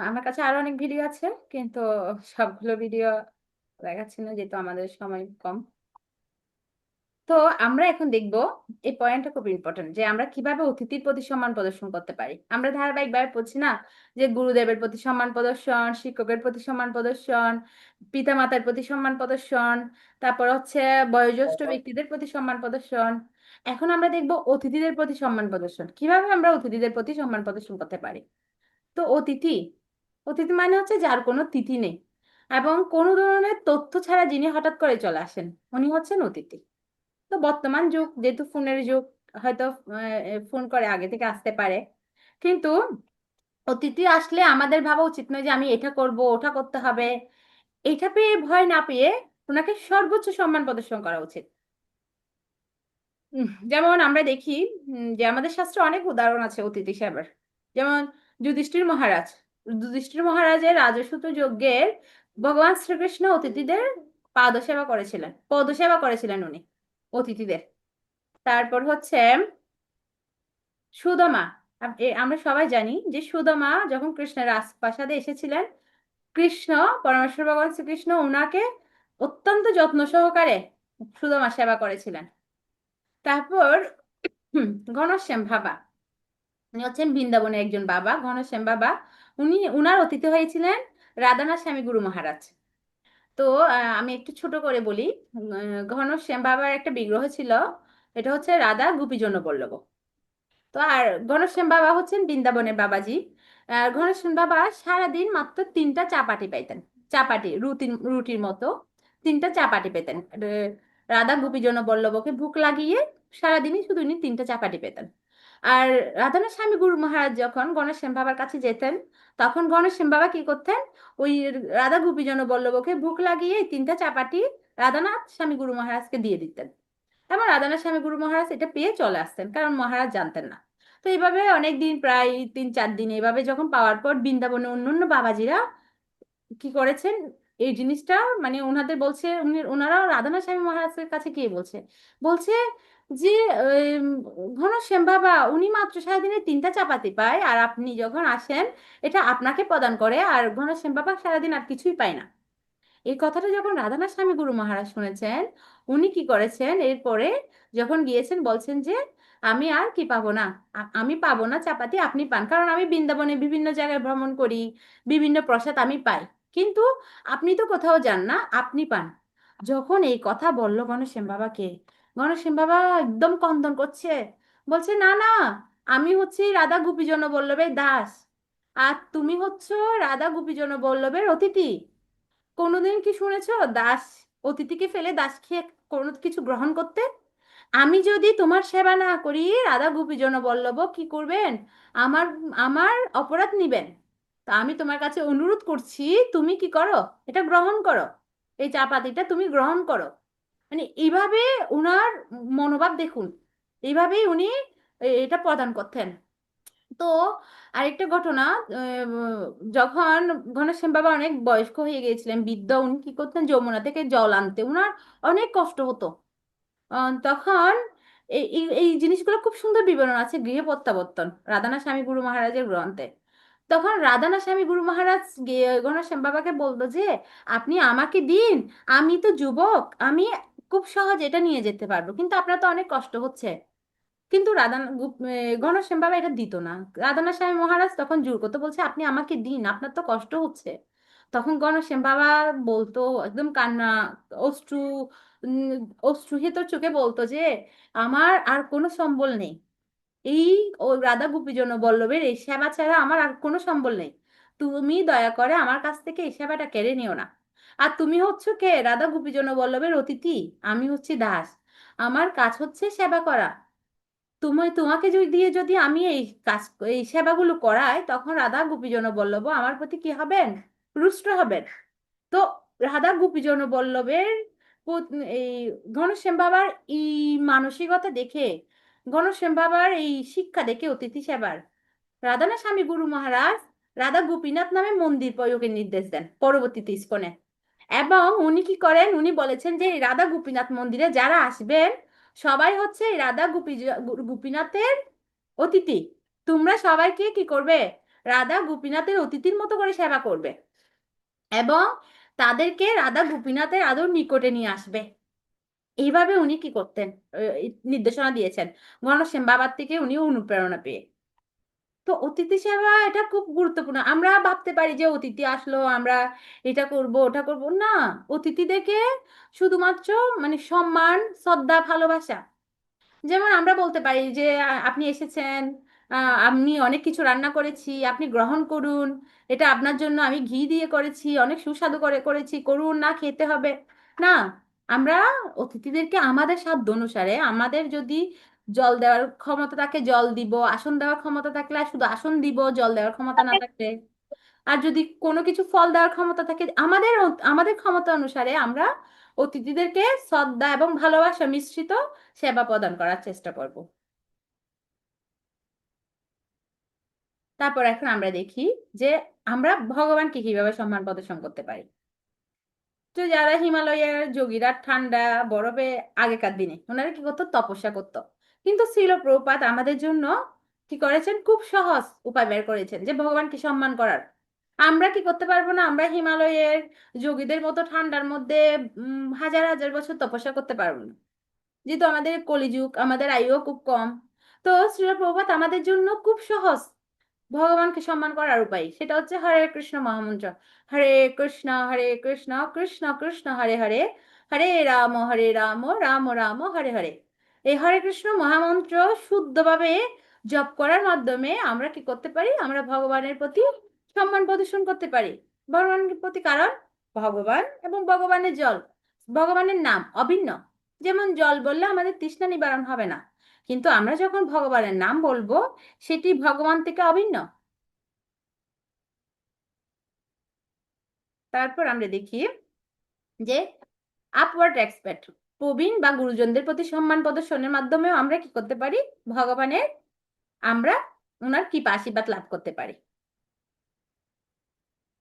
আমার কাছে আরো অনেক ভিডিও আছে, কিন্তু সবগুলো ভিডিও দেখাচ্ছি না যেহেতু আমাদের সময় কম। তো আমরা এখন দেখব, এই পয়েন্টটা খুব ইম্পর্টেন্ট, যে আমরা কিভাবে অতিথির প্রতি সম্মান প্রদর্শন করতে পারি। আমরা ধারাবাহিকভাবে পড়ছি না যে গুরুদেবের প্রতি সম্মান প্রদর্শন, শিক্ষকের প্রতি সম্মান প্রদর্শন, পিতামাতার প্রতি সম্মান প্রদর্শন, তারপর হচ্ছে বয়োজ্যেষ্ঠ ব্যক্তিদের প্রতি সম্মান প্রদর্শন। এখন আমরা দেখব অতিথিদের প্রতি সম্মান প্রদর্শন, কিভাবে আমরা অতিথিদের প্রতি সম্মান প্রদর্শন করতে পারি। তো অতিথি, অতিথি মানে হচ্ছে যার কোনো তিথি নেই এবং কোনো ধরনের তথ্য ছাড়া যিনি হঠাৎ করে চলে আসেন, উনি হচ্ছেন অতিথি। তো বর্তমান যুগ যেহেতু ফোনের যুগ, হয়তো ফোন করে আগে থেকে আসতে পারে, কিন্তু অতিথি আসলে আমাদের ভাবা উচিত নয় যে আমি এটা করব ওটা করতে হবে। এটা পেয়ে ভয় না পেয়ে ওনাকে সর্বোচ্চ সম্মান প্রদর্শন করা উচিত। যেমন আমরা দেখি যে আমাদের শাস্ত্রে অনেক উদাহরণ আছে অতিথি সেবার। যেমন যুধিষ্ঠির মহারাজ, যুধিষ্ঠির মহারাজের রাজসূত যজ্ঞের ভগবান শ্রীকৃষ্ণ অতিথিদের পাদসেবা করেছিলেন, পদসেবা করেছিলেন উনি অতিথিদের। তারপর হচ্ছে সুদামা, আমরা সবাই জানি যে সুদামা যখন কৃষ্ণের রাজপ্রাসাদে এসেছিলেন, কৃষ্ণ পরমেশ্বর ভগবান শ্রীকৃষ্ণ ওনাকে অত্যন্ত যত্ন সহকারে সুদামা সেবা করেছিলেন। তারপর ঘনশ্যাম বাবা, উনি হচ্ছেন বৃন্দাবনের একজন বাবা, ঘনশ্যাম বাবা। উনি উনার অতিথি হয়েছিলেন রাধানাথ স্বামী গুরু মহারাজ। তো আমি একটু ছোট করে বলি, ঘনশ্যাম বাবার একটা বিগ্রহ ছিল, এটা হচ্ছে রাধা গোপীজন বল্লভ। তো আর ঘনশ্যাম বাবা হচ্ছেন বৃন্দাবনের বাবাজি। ঘনশ্যাম বাবা সারাদিন মাত্র 3টা চাপাটি পাইতেন, চাপাটি রুটির মতো 3টা চাপাটি পেতেন। রাধা গোপীজন বল্লভকে ভুক লাগিয়ে সারাদিনই শুধু উনি 3টা চাপাটি পেতেন। আর রাধানাথ স্বামী গুরু মহারাজ যখন ঘনশ্যাম বাবার কাছে যেতেন, তখন ঘনশ্যাম বাবা কি করতেন, ওই রাধা গোপীজন বল্লভকে ভুক লাগিয়ে এই 3টা চাপাটি রাধানাথ স্বামী গুরু মহারাজকে দিয়ে দিতেন। তারপর রাধানাথ স্বামী গুরু মহারাজ এটা পেয়ে চলে আসতেন, কারণ মহারাজ জানতেন না। তো এইভাবে অনেক দিন, প্রায় 3-4 দিন এইভাবে যখন পাওয়ার পর বৃন্দাবনে অন্যান্য বাবাজিরা কি করেছেন, এই জিনিসটা মানে ওনাদের বলছে, ওনারাও রাধানাথ স্বামী মহারাজের কাছে গিয়ে বলছে, বলছে যে ঘনশ্যাম বাবা উনি মাত্র সারাদিনে 3টা চাপাতি পায়, আর আপনি যখন আসেন এটা আপনাকে প্রদান করে, আর ঘনশ্যাম বাবা সারাদিন আর কিছুই পায় না। এই কথাটা যখন রাধানাথ স্বামী গুরু মহারাজ শুনেছেন, উনি কি করেছেন, এরপরে যখন গিয়েছেন বলছেন যে আমি আর কি পাবো না, আমি পাবো না চাপাতি, আপনি পান, কারণ আমি বৃন্দাবনে বিভিন্ন জায়গায় ভ্রমণ করি, বিভিন্ন প্রসাদ আমি পাই, কিন্তু আপনি তো কোথাও যান না, আপনি পান। যখন এই কথা বলল ঘনশ্যাম বাবাকে, ঘনশ্যাম বাবা একদম কন্দন করছে, বলছে না না, আমি হচ্ছি রাধা গোপীজন বল্লভের দাস, আর তুমি হচ্ছ রাধা গোপীজন বল্লভের অতিথি। কোনোদিন কি শুনেছো দাস অতিথিকে ফেলে দাস খেয়ে কোনো কিছু গ্রহণ করতে? আমি যদি তোমার সেবা না করি রাধা গোপীজন বল্লভ কি করবেন? আমার আমার অপরাধ নিবেন। তা আমি তোমার কাছে অনুরোধ করছি, তুমি কি করো, এটা গ্রহণ করো, এই চা পাতিটা তুমি গ্রহণ করো। মানে এইভাবে উনার মনোভাব দেখুন, এইভাবেই উনি এটা প্রদান করতেন। তো আরেকটা ঘটনা, যখন ঘনশ্যাম বাবা অনেক বয়স্ক হয়ে গিয়েছিলেন, বৃদ্ধ, উনি কি করতেন, যমুনা থেকে জল আনতে উনার অনেক কষ্ট হতো। তখন এই এই এই জিনিসগুলো খুব সুন্দর বিবরণ আছে গৃহ প্রত্যাবর্তন, রাধানাথ স্বামী গুরু মহারাজের গ্রন্থে। তখন রাধানাথ স্বামী গুরু মহারাজ গিয়ে ঘনশ্যাম বাবাকে বলতো যে আপনি আমাকে দিন, আমি তো যুবক, আমি খুব সহজ এটা নিয়ে যেতে পারবো, কিন্তু আপনার তো অনেক কষ্ট হচ্ছে। কিন্তু ঘনশ্যাম বাবা এটা দিত না। রাধানাথ স্বামী মহারাজ তখন জোর করতো, বলছে আপনি আমাকে দিন, আপনার তো কষ্ট হচ্ছে। তখন ঘনশ্যাম বাবা বলতো একদম কান্না, অশ্রু, উম, অশ্রুহিত চোখে বলতো যে আমার আর কোনো সম্বল নেই, এই ও রাধা গোপীজন বল্লভের এই সেবা ছাড়া আমার আর কোনো সম্বল নেই। তুমি দয়া করে আমার কাছ থেকে এই সেবাটা কেড়ে নিও না। আর তুমি হচ্ছে কে, রাধা গোপীজন বল্লভের অতিথি, আমি হচ্ছি দাস, আমার কাজ হচ্ছে সেবা করা। তোমাকে যদি দিয়ে যদি আমি এই কাজ, এই সেবাগুলো করাই, তখন রাধা গোপীজন বল্লভ আমার প্রতি কি হবেন, রুষ্ট হবেন। তো রাধা গোপীজন বল্লভের এই ঘনশ্যাম বাবার এই মানসিকতা দেখে, ঘনশ্যাম বাবার এই শিক্ষা দেখে অতিথি সেবার, রাধানাথ স্বামী গুরু মহারাজ রাধা গোপীনাথ নামে মন্দির প্রয়োগের নির্দেশ দেন পরবর্তীতে ইস্কনে। এবং উনি কি করেন, উনি বলেছেন যে এই রাধা গোপীনাথ মন্দিরে যারা আসবেন সবাই হচ্ছে এই রাধা গোপীনাথের অতিথি। তোমরা সবাইকে কি করবে, রাধা গোপীনাথের অতিথির মতো করে সেবা করবে এবং তাদেরকে রাধা গোপীনাথের আদর নিকটে নিয়ে আসবে। এইভাবে উনি কি করতেন, নির্দেশনা দিয়েছেন ঘনশ্যাম বাবার থেকে উনি অনুপ্রেরণা পেয়ে। তো অতিথি সেবা এটা খুব গুরুত্বপূর্ণ। আমরা ভাবতে পারি যে অতিথি আসলো আমরা এটা করব ওটা করব না, অতিথিদেরকে শুধুমাত্র মানে সম্মান, শ্রদ্ধা, ভালোবাসা। যেমন আমরা বলতে পারি যে আপনি এসেছেন, আমি অনেক কিছু রান্না করেছি, আপনি গ্রহণ করুন, এটা আপনার জন্য আমি ঘি দিয়ে করেছি, অনেক সুস্বাদু করে করেছি, করুন না, খেতে হবে না। আমরা অতিথিদেরকে আমাদের সাধ্য অনুসারে, আমাদের যদি জল দেওয়ার ক্ষমতা থাকে জল দিব, আসন দেওয়ার ক্ষমতা থাকলে শুধু আসন দিব, জল দেওয়ার ক্ষমতা না থাকলে, আর যদি কোনো কিছু ফল দেওয়ার ক্ষমতা থাকে, আমাদের আমাদের ক্ষমতা অনুসারে আমরা অতিথিদেরকে শ্রদ্ধা এবং ভালোবাসা মিশ্রিত সেবা প্রদান করার চেষ্টা করব। তারপর এখন আমরা দেখি যে আমরা ভগবানকে কিভাবে সম্মান প্রদর্শন করতে পারি। তো যারা হিমালয়ের যোগীরা ঠান্ডা বরফে, আগেকার দিনে ওনারা কি করতো, তপস্যা করতো। কিন্তু শ্রীল প্রভুপাদ আমাদের জন্য কি করেছেন, খুব সহজ উপায় বের করেছেন যে ভগবানকে সম্মান করার। আমরা কি করতে পারবো না, আমরা হিমালয়ের যোগীদের মতো ঠান্ডার মধ্যে হাজার হাজার বছর তপস্যা করতে পারবো না, যেহেতু আমাদের কলিযুগ, আমাদের আয়ুও খুব কম। তো শ্রীল প্রভুপাদ আমাদের জন্য খুব সহজ ভগবানকে সম্মান করার উপায়, সেটা হচ্ছে হরে কৃষ্ণ মহামন্ত্র। হরে কৃষ্ণ কৃষ্ণ কৃষ্ণ হরে হরে, হরে রাম রাম রাম হরে হরে। এই হরে কৃষ্ণ মহামন্ত্র শুদ্ধভাবে জপ করার মাধ্যমে আমরা কি করতে পারি, আমরা ভগবানের প্রতি সম্মান প্রদর্শন করতে পারি। ভগবানের প্রতি, কারণ ভগবান এবং ভগবানের জল, ভগবানের নাম অভিন্ন। যেমন জল বললে আমাদের তৃষ্ণা নিবারণ হবে না, কিন্তু আমরা যখন ভগবানের নাম বলবো সেটি ভগবান থেকে অভিন্ন। তারপর আমরা দেখি যে আপওয়ার্ড রেসপেক্ট, প্রবীণ বা গুরুজনদের প্রতি সম্মান প্রদর্শনের মাধ্যমেও আমরা কি করতে পারি, ভগবানের, আমরা ওনার কৃপা আশীর্বাদ লাভ করতে পারি।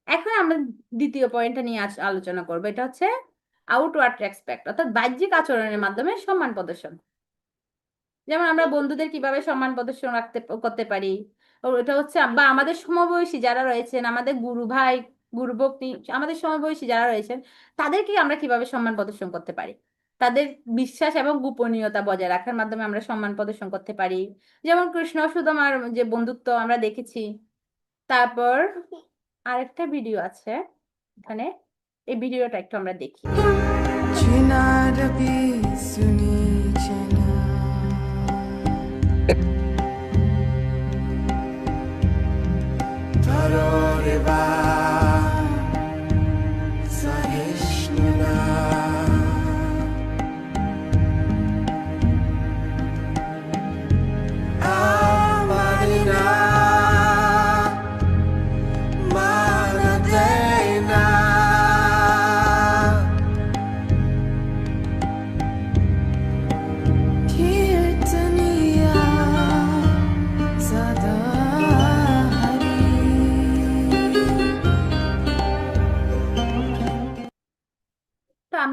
এখন আমরা দ্বিতীয় পয়েন্টটা নিয়ে আলোচনা করবো, এটা হচ্ছে আউটওয়ার্ড রেসপেক্ট, অর্থাৎ বাহ্যিক আচরণের মাধ্যমে সম্মান প্রদর্শন। যেমন আমরা বন্ধুদের কিভাবে সম্মান প্রদর্শন করতে পারি, ওটা হচ্ছে বা আমাদের সমবয়সী যারা রয়েছেন, আমাদের গুরু ভাই, গুরু ভক্তি, আমাদের সমবয়সী যারা রয়েছেন, তাদেরকে আমরা কিভাবে সম্মান প্রদর্শন করতে পারি, তাদের বিশ্বাস এবং গোপনীয়তা বজায় রাখার মাধ্যমে আমরা সম্মান প্রদর্শন করতে পারি। যেমন কৃষ্ণ সুদামার যে বন্ধুত্ব আমরা দেখেছি। তারপর আরেকটা ভিডিও আছে এখানে, এই ভিডিওটা একটু আমরা দেখি। Chinarabi suni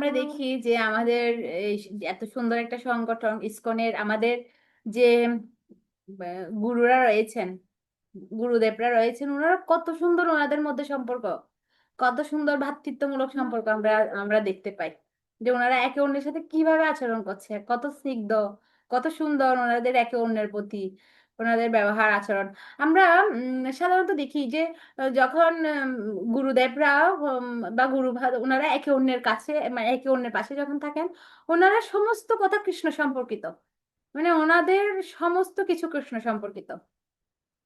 আমরা দেখি যে আমাদের এই এত সুন্দর একটা সংগঠন ইসকনের আমাদের যে গুরুরা রয়েছেন, গুরুদেবরা রয়েছেন, ওনারা কত সুন্দর, ওনাদের মধ্যে সম্পর্ক কত সুন্দর ভ্রাতৃত্বমূলক সম্পর্ক আমরা আমরা দেখতে পাই। যে ওনারা একে অন্যের সাথে কিভাবে আচরণ করছে, কত স্নিগ্ধ, কত সুন্দর ওনাদের একে অন্যের প্রতি ওনাদের ব্যবহার আচরণ। আমরা সাধারণত দেখি যে যখন গুরুদেবরা বা ওনারা একে অন্যের কাছে, মানে একে অন্যের পাশে যখন থাকেন, ওনারা সমস্ত কথা কৃষ্ণ সম্পর্কিত, মানে ওনাদের সমস্ত কিছু কৃষ্ণ সম্পর্কিত।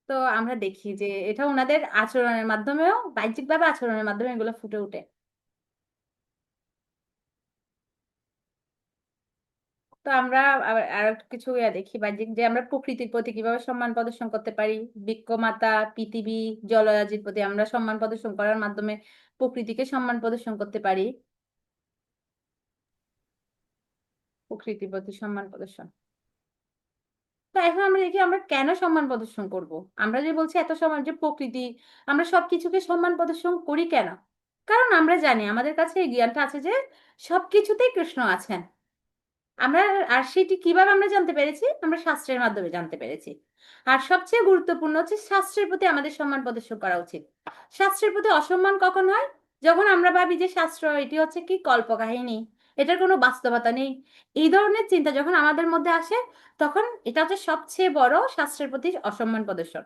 তো আমরা দেখি যে এটা ওনাদের আচরণের মাধ্যমেও, বাহ্যিকভাবে আচরণের মাধ্যমে এগুলো ফুটে ওঠে। তো আমরা আর একটু কিছু দেখি বাহ্যিক, যে আমরা প্রকৃতির প্রতি কিভাবে সম্মান প্রদর্শন করতে পারি। বৃক্ষ মাতা, পৃথিবী, জলরাশির প্রতি আমরা সম্মান প্রদর্শন করার মাধ্যমে প্রকৃতিকে সম্মান প্রদর্শন করতে পারি। প্রকৃতির প্রতি সম্মান প্রদর্শন। তো এখন আমরা দেখি আমরা কেন সম্মান প্রদর্শন করব। আমরা যে বলছি এত সম্মান, যে প্রকৃতি, আমরা সবকিছুকে সম্মান প্রদর্শন করি কেন? কারণ আমরা জানি, আমাদের কাছে এই জ্ঞানটা আছে যে সবকিছুতেই কৃষ্ণ আছেন। আমরা, আর সেটি কিভাবে আমরা জানতে পেরেছি? আমরা শাস্ত্রের মাধ্যমে জানতে পেরেছি। আর সবচেয়ে গুরুত্বপূর্ণ হচ্ছে শাস্ত্রের প্রতি আমাদের সম্মান প্রদর্শন করা উচিত। শাস্ত্রের প্রতি অসম্মান কখন হয়? যখন আমরা ভাবি যে শাস্ত্র এটি হচ্ছে কি কল্পকাহিনী, এটার কোনো বাস্তবতা নেই, এই ধরনের চিন্তা যখন আমাদের মধ্যে আসে, তখন এটা হচ্ছে সবচেয়ে বড় শাস্ত্রের প্রতি অসম্মান প্রদর্শন।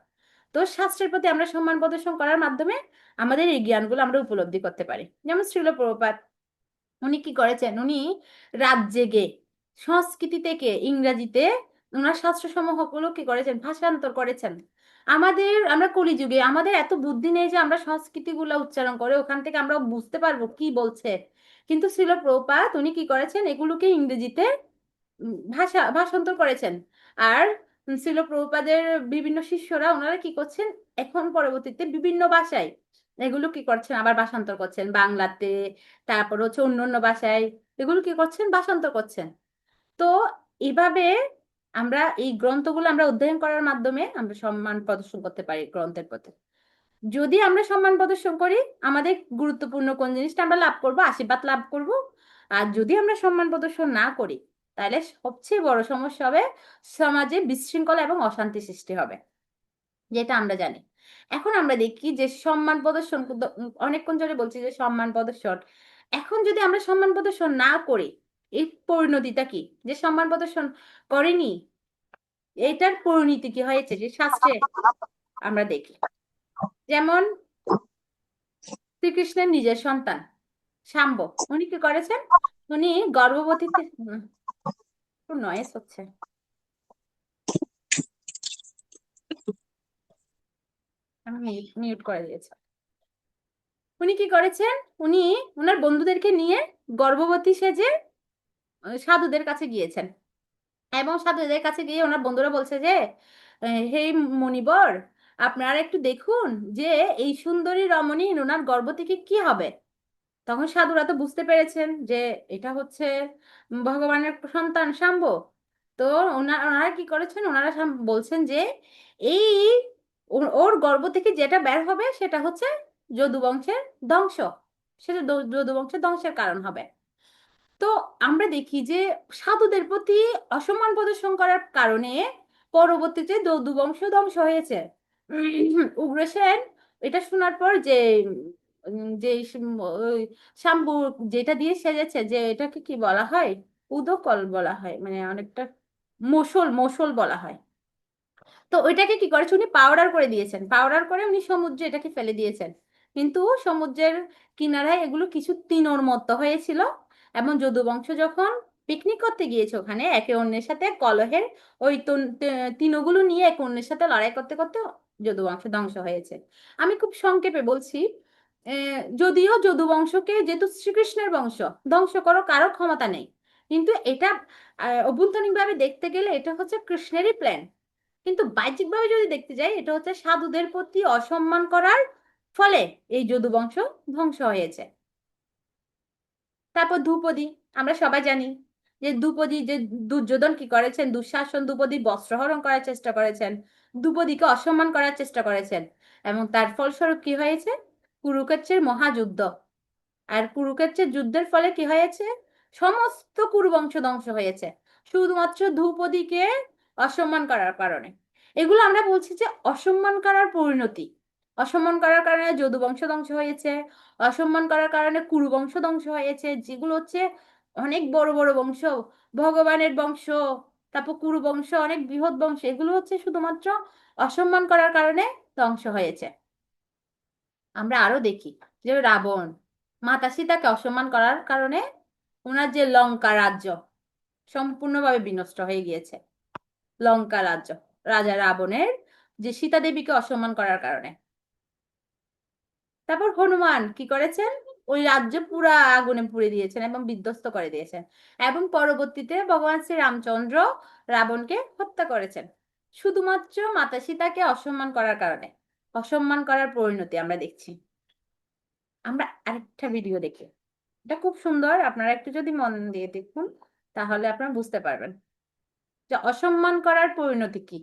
তো শাস্ত্রের প্রতি আমরা সম্মান প্রদর্শন করার মাধ্যমে আমাদের এই জ্ঞানগুলো আমরা উপলব্ধি করতে পারি। যেমন শ্রীল প্রভুপাদ, উনি কি করেছেন? উনি রাত জেগে সংস্কৃতি থেকে ইংরেজিতে ওনার শাস্ত্রসমূহগুলো কি করেছেন? ভাষান্তর করেছেন। আমরা কলিযুগে আমাদের এত বুদ্ধি নেই যে আমরা সংস্কৃতিগুলো উচ্চারণ করে ওখান থেকে আমরা বুঝতে পারবো কি বলছে। কিন্তু শ্রীল প্রভুপাদ উনি কি করেছেন? এগুলোকে ইংরেজিতে ভাষান্তর করেছেন। আর শ্রীল প্রভুপাদের বিভিন্ন শিষ্যরা ওনারা কি করছেন? এখন পরবর্তীতে বিভিন্ন ভাষায় এগুলো কি করছেন? আবার ভাষান্তর করছেন বাংলাতে, তারপর হচ্ছে অন্য অন্য ভাষায় এগুলো কি করছেন? ভাষান্তর করছেন। তো এভাবে আমরা এই গ্রন্থগুলো আমরা অধ্যয়ন করার মাধ্যমে আমরা সম্মান প্রদর্শন করতে পারি গ্রন্থের প্রতি। যদি আমরা সম্মান প্রদর্শন করি, আমাদের গুরুত্বপূর্ণ কোন জিনিসটা আমরা লাভ করব? আশীর্বাদ লাভ করব। আর যদি আমরা সম্মান প্রদর্শন না করি, তাহলে সবচেয়ে বড় সমস্যা হবে, সমাজে বিশৃঙ্খলা এবং অশান্তি সৃষ্টি হবে, যেটা আমরা জানি। এখন আমরা দেখি যে সম্মান প্রদর্শন, অনেকক্ষণ ধরে বলছি যে সম্মান প্রদর্শন, এখন যদি আমরা সম্মান প্রদর্শন না করি, এই পরিণতিটা কি? যে সম্মান প্রদর্শন করেনি, এটার পরিণতি কি হয়েছে? যে শাস্ত্রে আমরা দেখি, যেমন শ্রীকৃষ্ণের নিজের সন্তান শাম্ব, উনি কি করেছেন? উনি গর্ভবতীতে একটু নয়েস হচ্ছে, আমি মিউট করে দিয়েছি। উনি কি করেছেন? উনি ওনার বন্ধুদেরকে নিয়ে গর্ভবতী সেজে সাধুদের কাছে গিয়েছেন, এবং সাধুদের কাছে গিয়ে ওনার বন্ধুরা বলছে যে হে মণিবর, আপনারা একটু দেখুন যে এই সুন্দরী রমণী, ওনার গর্ভ থেকে কি হবে। তখন সাধুরা তো বুঝতে পেরেছেন যে এটা হচ্ছে ভগবানের সন্তান শাম্ব। তো ওনারা কি করেছেন? ওনারা বলছেন যে এই ওর গর্ভ থেকে যেটা বের হবে সেটা হচ্ছে যদু বংশের ধ্বংস, সেটা যদু বংশের ধ্বংসের কারণ হবে। তো আমরা দেখি যে সাধুদের প্রতি অসম্মান প্রদর্শন করার কারণে পরবর্তীতে যদু বংশ ধ্বংস হয়েছে। উগ্রসেন এটা শোনার পর যে যে ওই শাম্বু যেটা দিয়ে সেজেছে, যে এটাকে কি বলা হয়? উদকল বলা হয়, মানে অনেকটা মশল মশল বলা হয়। তো ওইটাকে কি করেছে? উনি পাউডার করে দিয়েছেন, পাউডার করে উনি সমুদ্রে এটাকে ফেলে দিয়েছেন। কিন্তু সমুদ্রের কিনারায় এগুলো কিছু তিনোর মতো হয়েছিল, এবং যদু বংশ যখন পিকনিক করতে গিয়েছে ওখানে একে অন্যের সাথে কলহের ওই তিনগুলো নিয়ে একে অন্যের সাথে লড়াই করতে করতে যদু বংশ ধ্বংস হয়েছে। আমি খুব সংক্ষেপে বলছি, যদিও যদু বংশকে, যেহেতু শ্রীকৃষ্ণের বংশ, ধ্বংস করো কারো ক্ষমতা নেই, কিন্তু এটা অভ্যন্তরীণভাবে দেখতে গেলে এটা হচ্ছে কৃষ্ণেরই প্ল্যান। কিন্তু বাহ্যিকভাবে যদি দেখতে যাই, এটা হচ্ছে সাধুদের প্রতি অসম্মান করার ফলে এই যদু বংশ ধ্বংস হয়েছে। তারপর দ্রৌপদী, আমরা সবাই জানি যে দ্রৌপদী, যে দুর্যোধন কি করেছেন? দুঃশাসন দ্রৌপদীর বস্ত্রহরণ করার চেষ্টা করেছেন, দ্রৌপদীকে অসম্মান করার চেষ্টা করেছেন, এবং তার ফলস্বরূপ কি হয়েছে? কুরুক্ষেত্রের মহাযুদ্ধ। আর কুরুক্ষেত্রের যুদ্ধের ফলে কি হয়েছে? সমস্ত কুরু বংশ ধ্বংস হয়েছে শুধুমাত্র ধ্রুপদীকে অসম্মান করার কারণে। এগুলো আমরা বলছি যে অসম্মান করার পরিণতি। অসম্মান করার কারণে যদু বংশ ধ্বংস হয়েছে, অসম্মান করার কারণে কুরু বংশ ধ্বংস হয়েছে, যেগুলো হচ্ছে অনেক বড় বড় বংশ, ভগবানের বংশ, তারপর কুরু বংশ, অনেক বৃহৎ বংশ, এগুলো হচ্ছে শুধুমাত্র অসম্মান করার কারণে ধ্বংস হয়েছে। আমরা আরো দেখি যে রাবণ মাতা সীতাকে অসম্মান করার কারণে ওনার যে লঙ্কা রাজ্য সম্পূর্ণভাবে বিনষ্ট হয়ে গিয়েছে। লঙ্কা রাজ্য, রাজা রাবণের যে সীতা দেবীকে অসম্মান করার কারণে। তারপর হনুমান কি করেছেন, ওই রাজ্য পুরা আগুনে পুড়ে দিয়েছেন এবং বিধ্বস্ত করে দিয়েছেন, এবং পরবর্তীতে ভগবান শ্রী রামচন্দ্র রাবণকে হত্যা করেছেন শুধুমাত্র মাতা সীতাকে অসম্মান করার কারণে। অসম্মান করার পরিণতি আমরা দেখছি। আমরা আরেকটা ভিডিও দেখি, এটা খুব সুন্দর, আপনারা একটু যদি মন দিয়ে দেখুন তাহলে আপনারা বুঝতে পারবেন যে অসম্মান করার পরিণতি কি।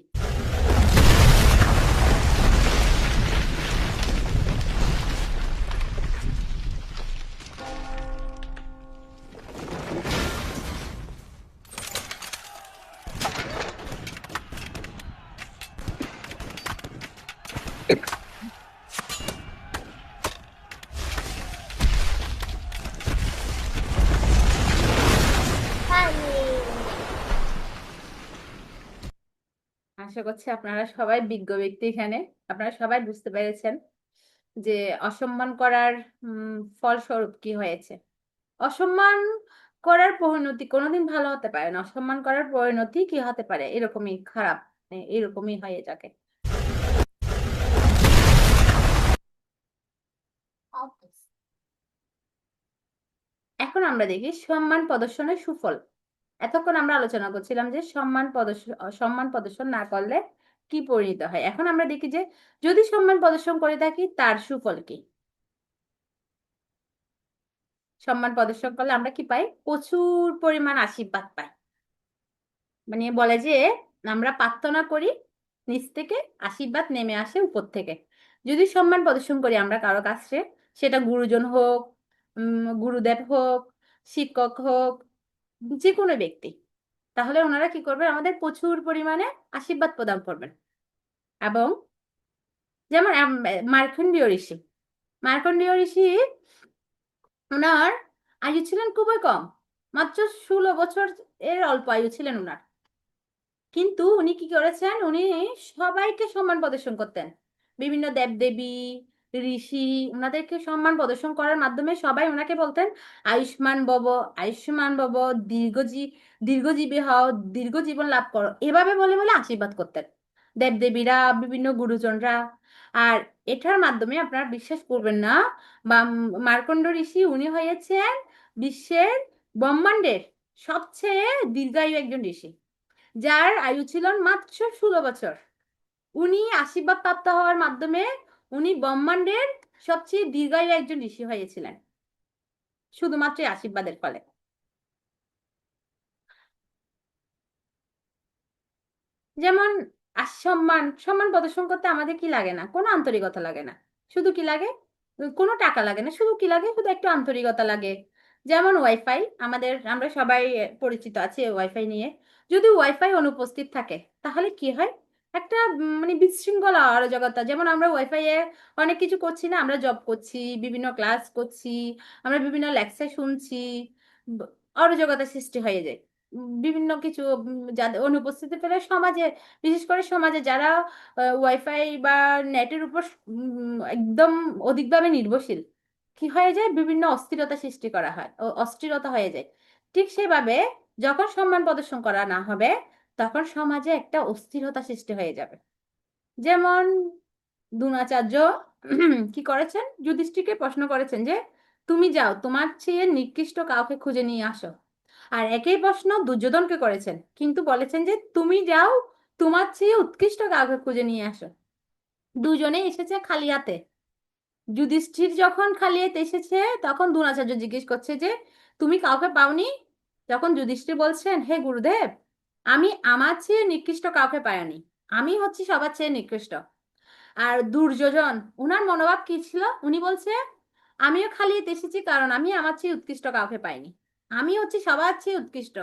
আশা করছি আপনারা সবাই বিজ্ঞ ব্যক্তি এখানে, আপনারা সবাই বুঝতে পেরেছেন যে অসম্মান করার ফলস্বরূপ কি হয়েছে। অসম্মান করার পরিণতি কোনোদিন ভালো হতে পারে না, অসম্মান করার পরিণতি কি হতে পারে, এরকমই খারাপ, এরকমই হয়ে যাকে। এখন আমরা দেখি সম্মান প্রদর্শনের সুফল। এতক্ষণ আমরা আলোচনা করছিলাম যে সম্মান প্রদর্শন না করলে কি পরিণত হয়। এখন আমরা দেখি যে যদি সম্মান প্রদর্শন করে থাকি তার সুফল কি। সম্মান প্রদর্শন করলে আমরা কি পাই, প্রচুর পরিমাণ আশীর্বাদ পাই। মানে বলে যে আমরা প্রার্থনা করি, নিচ থেকে আশীর্বাদ নেমে আসে উপর থেকে। যদি সম্মান প্রদর্শন করি আমরা কারো কাছে, সেটা গুরুজন হোক, গুরুদেব হোক, শিক্ষক হোক, যে কোনো ব্যক্তি, তাহলে ওনারা কি করবেন, আমাদের প্রচুর পরিমাণে আশীর্বাদ প্রদান করবেন। এবং যেমন মার্কণ্ডেয় ঋষি, মার্কণ্ডেয় ঋষি ওনার আয়ু ছিলেন খুবই কম, মাত্র 16 বছর এর অল্প আয়ু ছিলেন ওনার। কিন্তু উনি কি করেছেন, উনি সবাইকে সম্মান প্রদর্শন করতেন, বিভিন্ন দেবদেবী, ঋষি, ওনাদেরকে সম্মান প্রদর্শন করার মাধ্যমে সবাই ওনাকে বলতেন আয়ুষ্মান ভব, আয়ুষ্মান ভব, দীর্ঘজীবী হও, দীর্ঘ জীবন লাভ করো, এভাবে বলে বলে আশীর্বাদ করতেন দেবদেবীরা, বিভিন্ন গুরুজনরা। আর এটার মাধ্যমে আপনারা বিশ্বাস করবেন না, বা মার্কণ্ড ঋষি উনি হয়েছেন বিশ্বের, ব্রহ্মাণ্ডের সবচেয়ে দীর্ঘায়ু একজন ঋষি, যার আয়ু ছিল মাত্র 16 বছর। উনি আশীর্বাদ প্রাপ্ত হওয়ার মাধ্যমে উনি ব্রহ্মাণ্ডের সবচেয়ে দীর্ঘায়ু একজন ঋষি হয়েছিলেন শুধুমাত্র আশীর্বাদের ফলে। যেমন সম্মান প্রদর্শন করতে আমাদের কি লাগে না, কোনো আন্তরিকতা লাগে না, শুধু কি লাগে, কোনো টাকা লাগে না, শুধু কি লাগে, শুধু একটু আন্তরিকতা লাগে। যেমন ওয়াইফাই, আমরা সবাই পরিচিত আছে ওয়াইফাই নিয়ে। যদি ওয়াইফাই অনুপস্থিত থাকে তাহলে কি হয়, একটা মানে বিশৃঙ্খলা অরাজকতা। যেমন আমরা ওয়াইফাই এ অনেক কিছু করছি না, আমরা জব করছি, বিভিন্ন ক্লাস করছি, আমরা বিভিন্ন লেকচার শুনছি, ব- অরাজকতা সৃষ্টি হয়ে যায়। বিভিন্ন কিছু যাদের অনুপস্থিতি ফেলে সমাজে, বিশেষ করে সমাজে যারা ওয়াইফাই বা নেটের উপর একদম অধিকভাবে নির্ভরশীল, কি হয়ে যায়, বিভিন্ন অস্থিরতা সৃষ্টি করা হয়, অস্থিরতা হয়ে যায়। ঠিক সেভাবে যখন সম্মান প্রদর্শন করা না হবে তখন সমাজে একটা অস্থিরতা সৃষ্টি হয়ে যাবে। যেমন দ্রোণাচার্য কি করেছেন, যুধিষ্ঠিরকে প্রশ্ন করেছেন যে তুমি যাও, তোমার চেয়ে নিকৃষ্ট কাউকে খুঁজে নিয়ে আসো। আর একই প্রশ্ন দুর্যোধনকে করেছেন, কিন্তু বলেছেন যে তুমি যাও, তোমার চেয়ে উৎকৃষ্ট কাউকে খুঁজে নিয়ে আসো। দুজনে এসেছে খালি হাতে। যুধিষ্ঠির যখন খালি হাতে এসেছে তখন দ্রোণাচার্য জিজ্ঞেস করছে যে তুমি কাউকে পাওনি? তখন যুধিষ্ঠির বলছেন, হে গুরুদেব, আমি আমার চেয়ে নিকৃষ্ট কাউকে পাইনি, আমি হচ্ছি সবার চেয়ে নিকৃষ্ট। আর দুর্যোধন, উনার মনোভাব কি ছিল, উনি বলছে আমিও খালি হাতে এসেছি কারণ আমি আমার চেয়ে উৎকৃষ্ট কাউকে পাইনি, আমি হচ্ছে সবার চেয়ে উৎকৃষ্ট,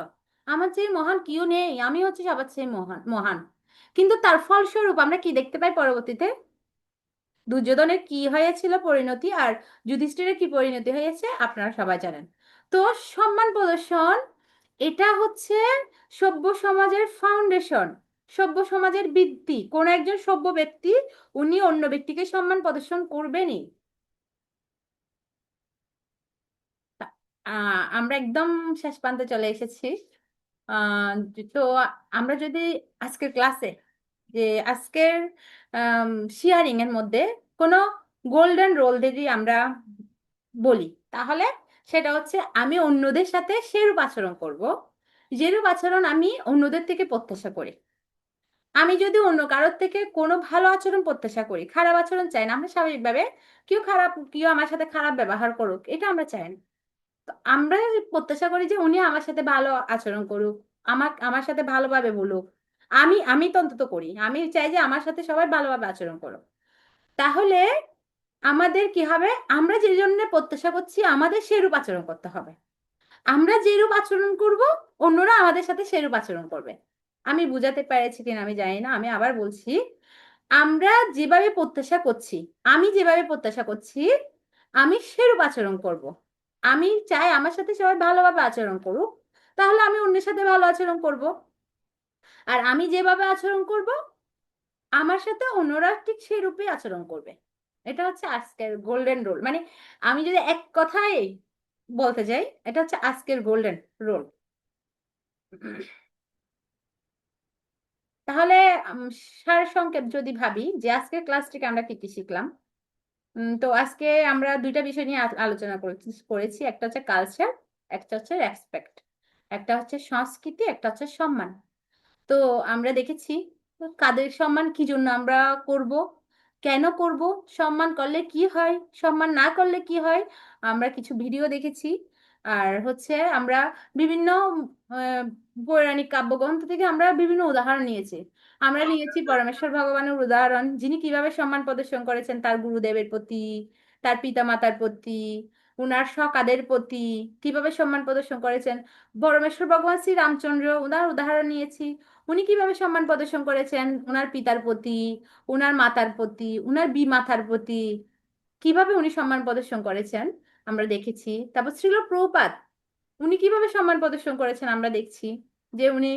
আমার চেয়ে মহান কেউ নেই, আমি হচ্ছে সবার চেয়ে মহান মহান। কিন্তু তার ফলস্বরূপ আমরা কি দেখতে পাই পরবর্তীতে? দুর্যোধনের কি হয়েছিল পরিণতি, আর যুধিষ্ঠিরের কি পরিণতি হয়েছে আপনারা সবাই জানেন। তো সম্মান প্রদর্শন এটা হচ্ছে সভ্য সমাজের ফাউন্ডেশন, সভ্য সমাজের ভিত্তি। কোন একজন সভ্য ব্যক্তি উনি অন্য ব্যক্তিকে সম্মান প্রদর্শন করবেনই। আমরা একদম শেষ প্রান্তে চলে এসেছি। আহ, তো আমরা যদি আজকের ক্লাসে, যে আজকের শেয়ারিং এর মধ্যে কোনো গোল্ডেন রোল যদি আমরা বলি, তাহলে সেটা হচ্ছে আমি অন্যদের সাথে সেরূপ আচরণ করব যেরূপ আচরণ আমি অন্যদের থেকে প্রত্যাশা করি। আমি যদি অন্য কারোর থেকে কোনো ভালো আচরণ প্রত্যাশা করি, খারাপ আচরণ চাই না, আমরা স্বাভাবিকভাবে কেউ আমার সাথে খারাপ ব্যবহার করুক এটা আমরা চাই না। তো আমরা প্রত্যাশা করি যে উনি আমার সাথে ভালো আচরণ করুক, আমার সাথে ভালোভাবে বলুক। আমি তো অন্তত করি, আমি চাই যে আমার সাথে সবাই ভালোভাবে আচরণ করুক। তাহলে আমাদের কি হবে? আমরা যে জন্য প্রত্যাশা করছি আমাদের সেরূপ আচরণ করতে হবে। আমরা যেরূপ আচরণ করব অন্যরা আমাদের সাথে সেরূপ আচরণ করবে। আমি বুঝাতে পেরেছি কিনা আমি জানি না, আমি আবার বলছি। আমরা যেভাবে প্রত্যাশা করছি, আমি যেভাবে প্রত্যাশা করছি আমি সেরূপ আচরণ করব। আমি চাই আমার সাথে সবাই ভালোভাবে আচরণ করুক, তাহলে আমি অন্যের সাথে ভালো আচরণ করব। আর আমি যেভাবে আচরণ করব আমার সাথে অন্যরা ঠিক সেরূপই আচরণ করবে। এটা হচ্ছে আজকের গোল্ডেন রুল। মানে আমি যদি এক কথায় বলতে যাই, এটা হচ্ছে আজকের গোল্ডেন রুল। তাহলে সারসংক্ষেপ যদি ভাবি যে আজকের ক্লাস থেকে আমরা কি কি শিখলাম। তো আজকে আমরা দুইটা বিষয় নিয়ে আলোচনা করেছি, একটা হচ্ছে কালচার, একটা হচ্ছে রেসপেক্ট। একটা হচ্ছে সংস্কৃতি, একটা হচ্ছে সম্মান। তো আমরা দেখেছি কাদের সম্মান কি জন্য আমরা করব, কেন করব, সম্মান করলে কি হয়, সম্মান না করলে কি হয়, আমরা কিছু ভিডিও দেখেছি। আর হচ্ছে আমরা বিভিন্ন আহ, পৌরাণিক কাব্যগ্রন্থ থেকে আমরা বিভিন্ন উদাহরণ নিয়েছি। আমরা নিয়েছি পরমেশ্বর ভগবানের উদাহরণ, যিনি কিভাবে সম্মান প্রদর্শন করেছেন তার গুরুদেবের প্রতি, তার পিতামাতার প্রতি, উনার সখাদের প্রতি কিভাবে সম্মান প্রদর্শন করেছেন। পরমেশ্বর ভগবান শ্রী রামচন্দ্র, উনার উদাহরণ নিয়েছি। উনি কিভাবে সম্মান প্রদর্শন করেছেন উনার পিতার প্রতি, উনার মাতার প্রতি, উনার বিমাতার প্রতি, কিভাবে উনি সম্মান প্রদর্শন করেছেন আমরা দেখেছি। তারপর শ্রীল প্রভুপাদ, উনি কিভাবে সম্মান প্রদর্শন করেছেন আমরা দেখছি, যে উনি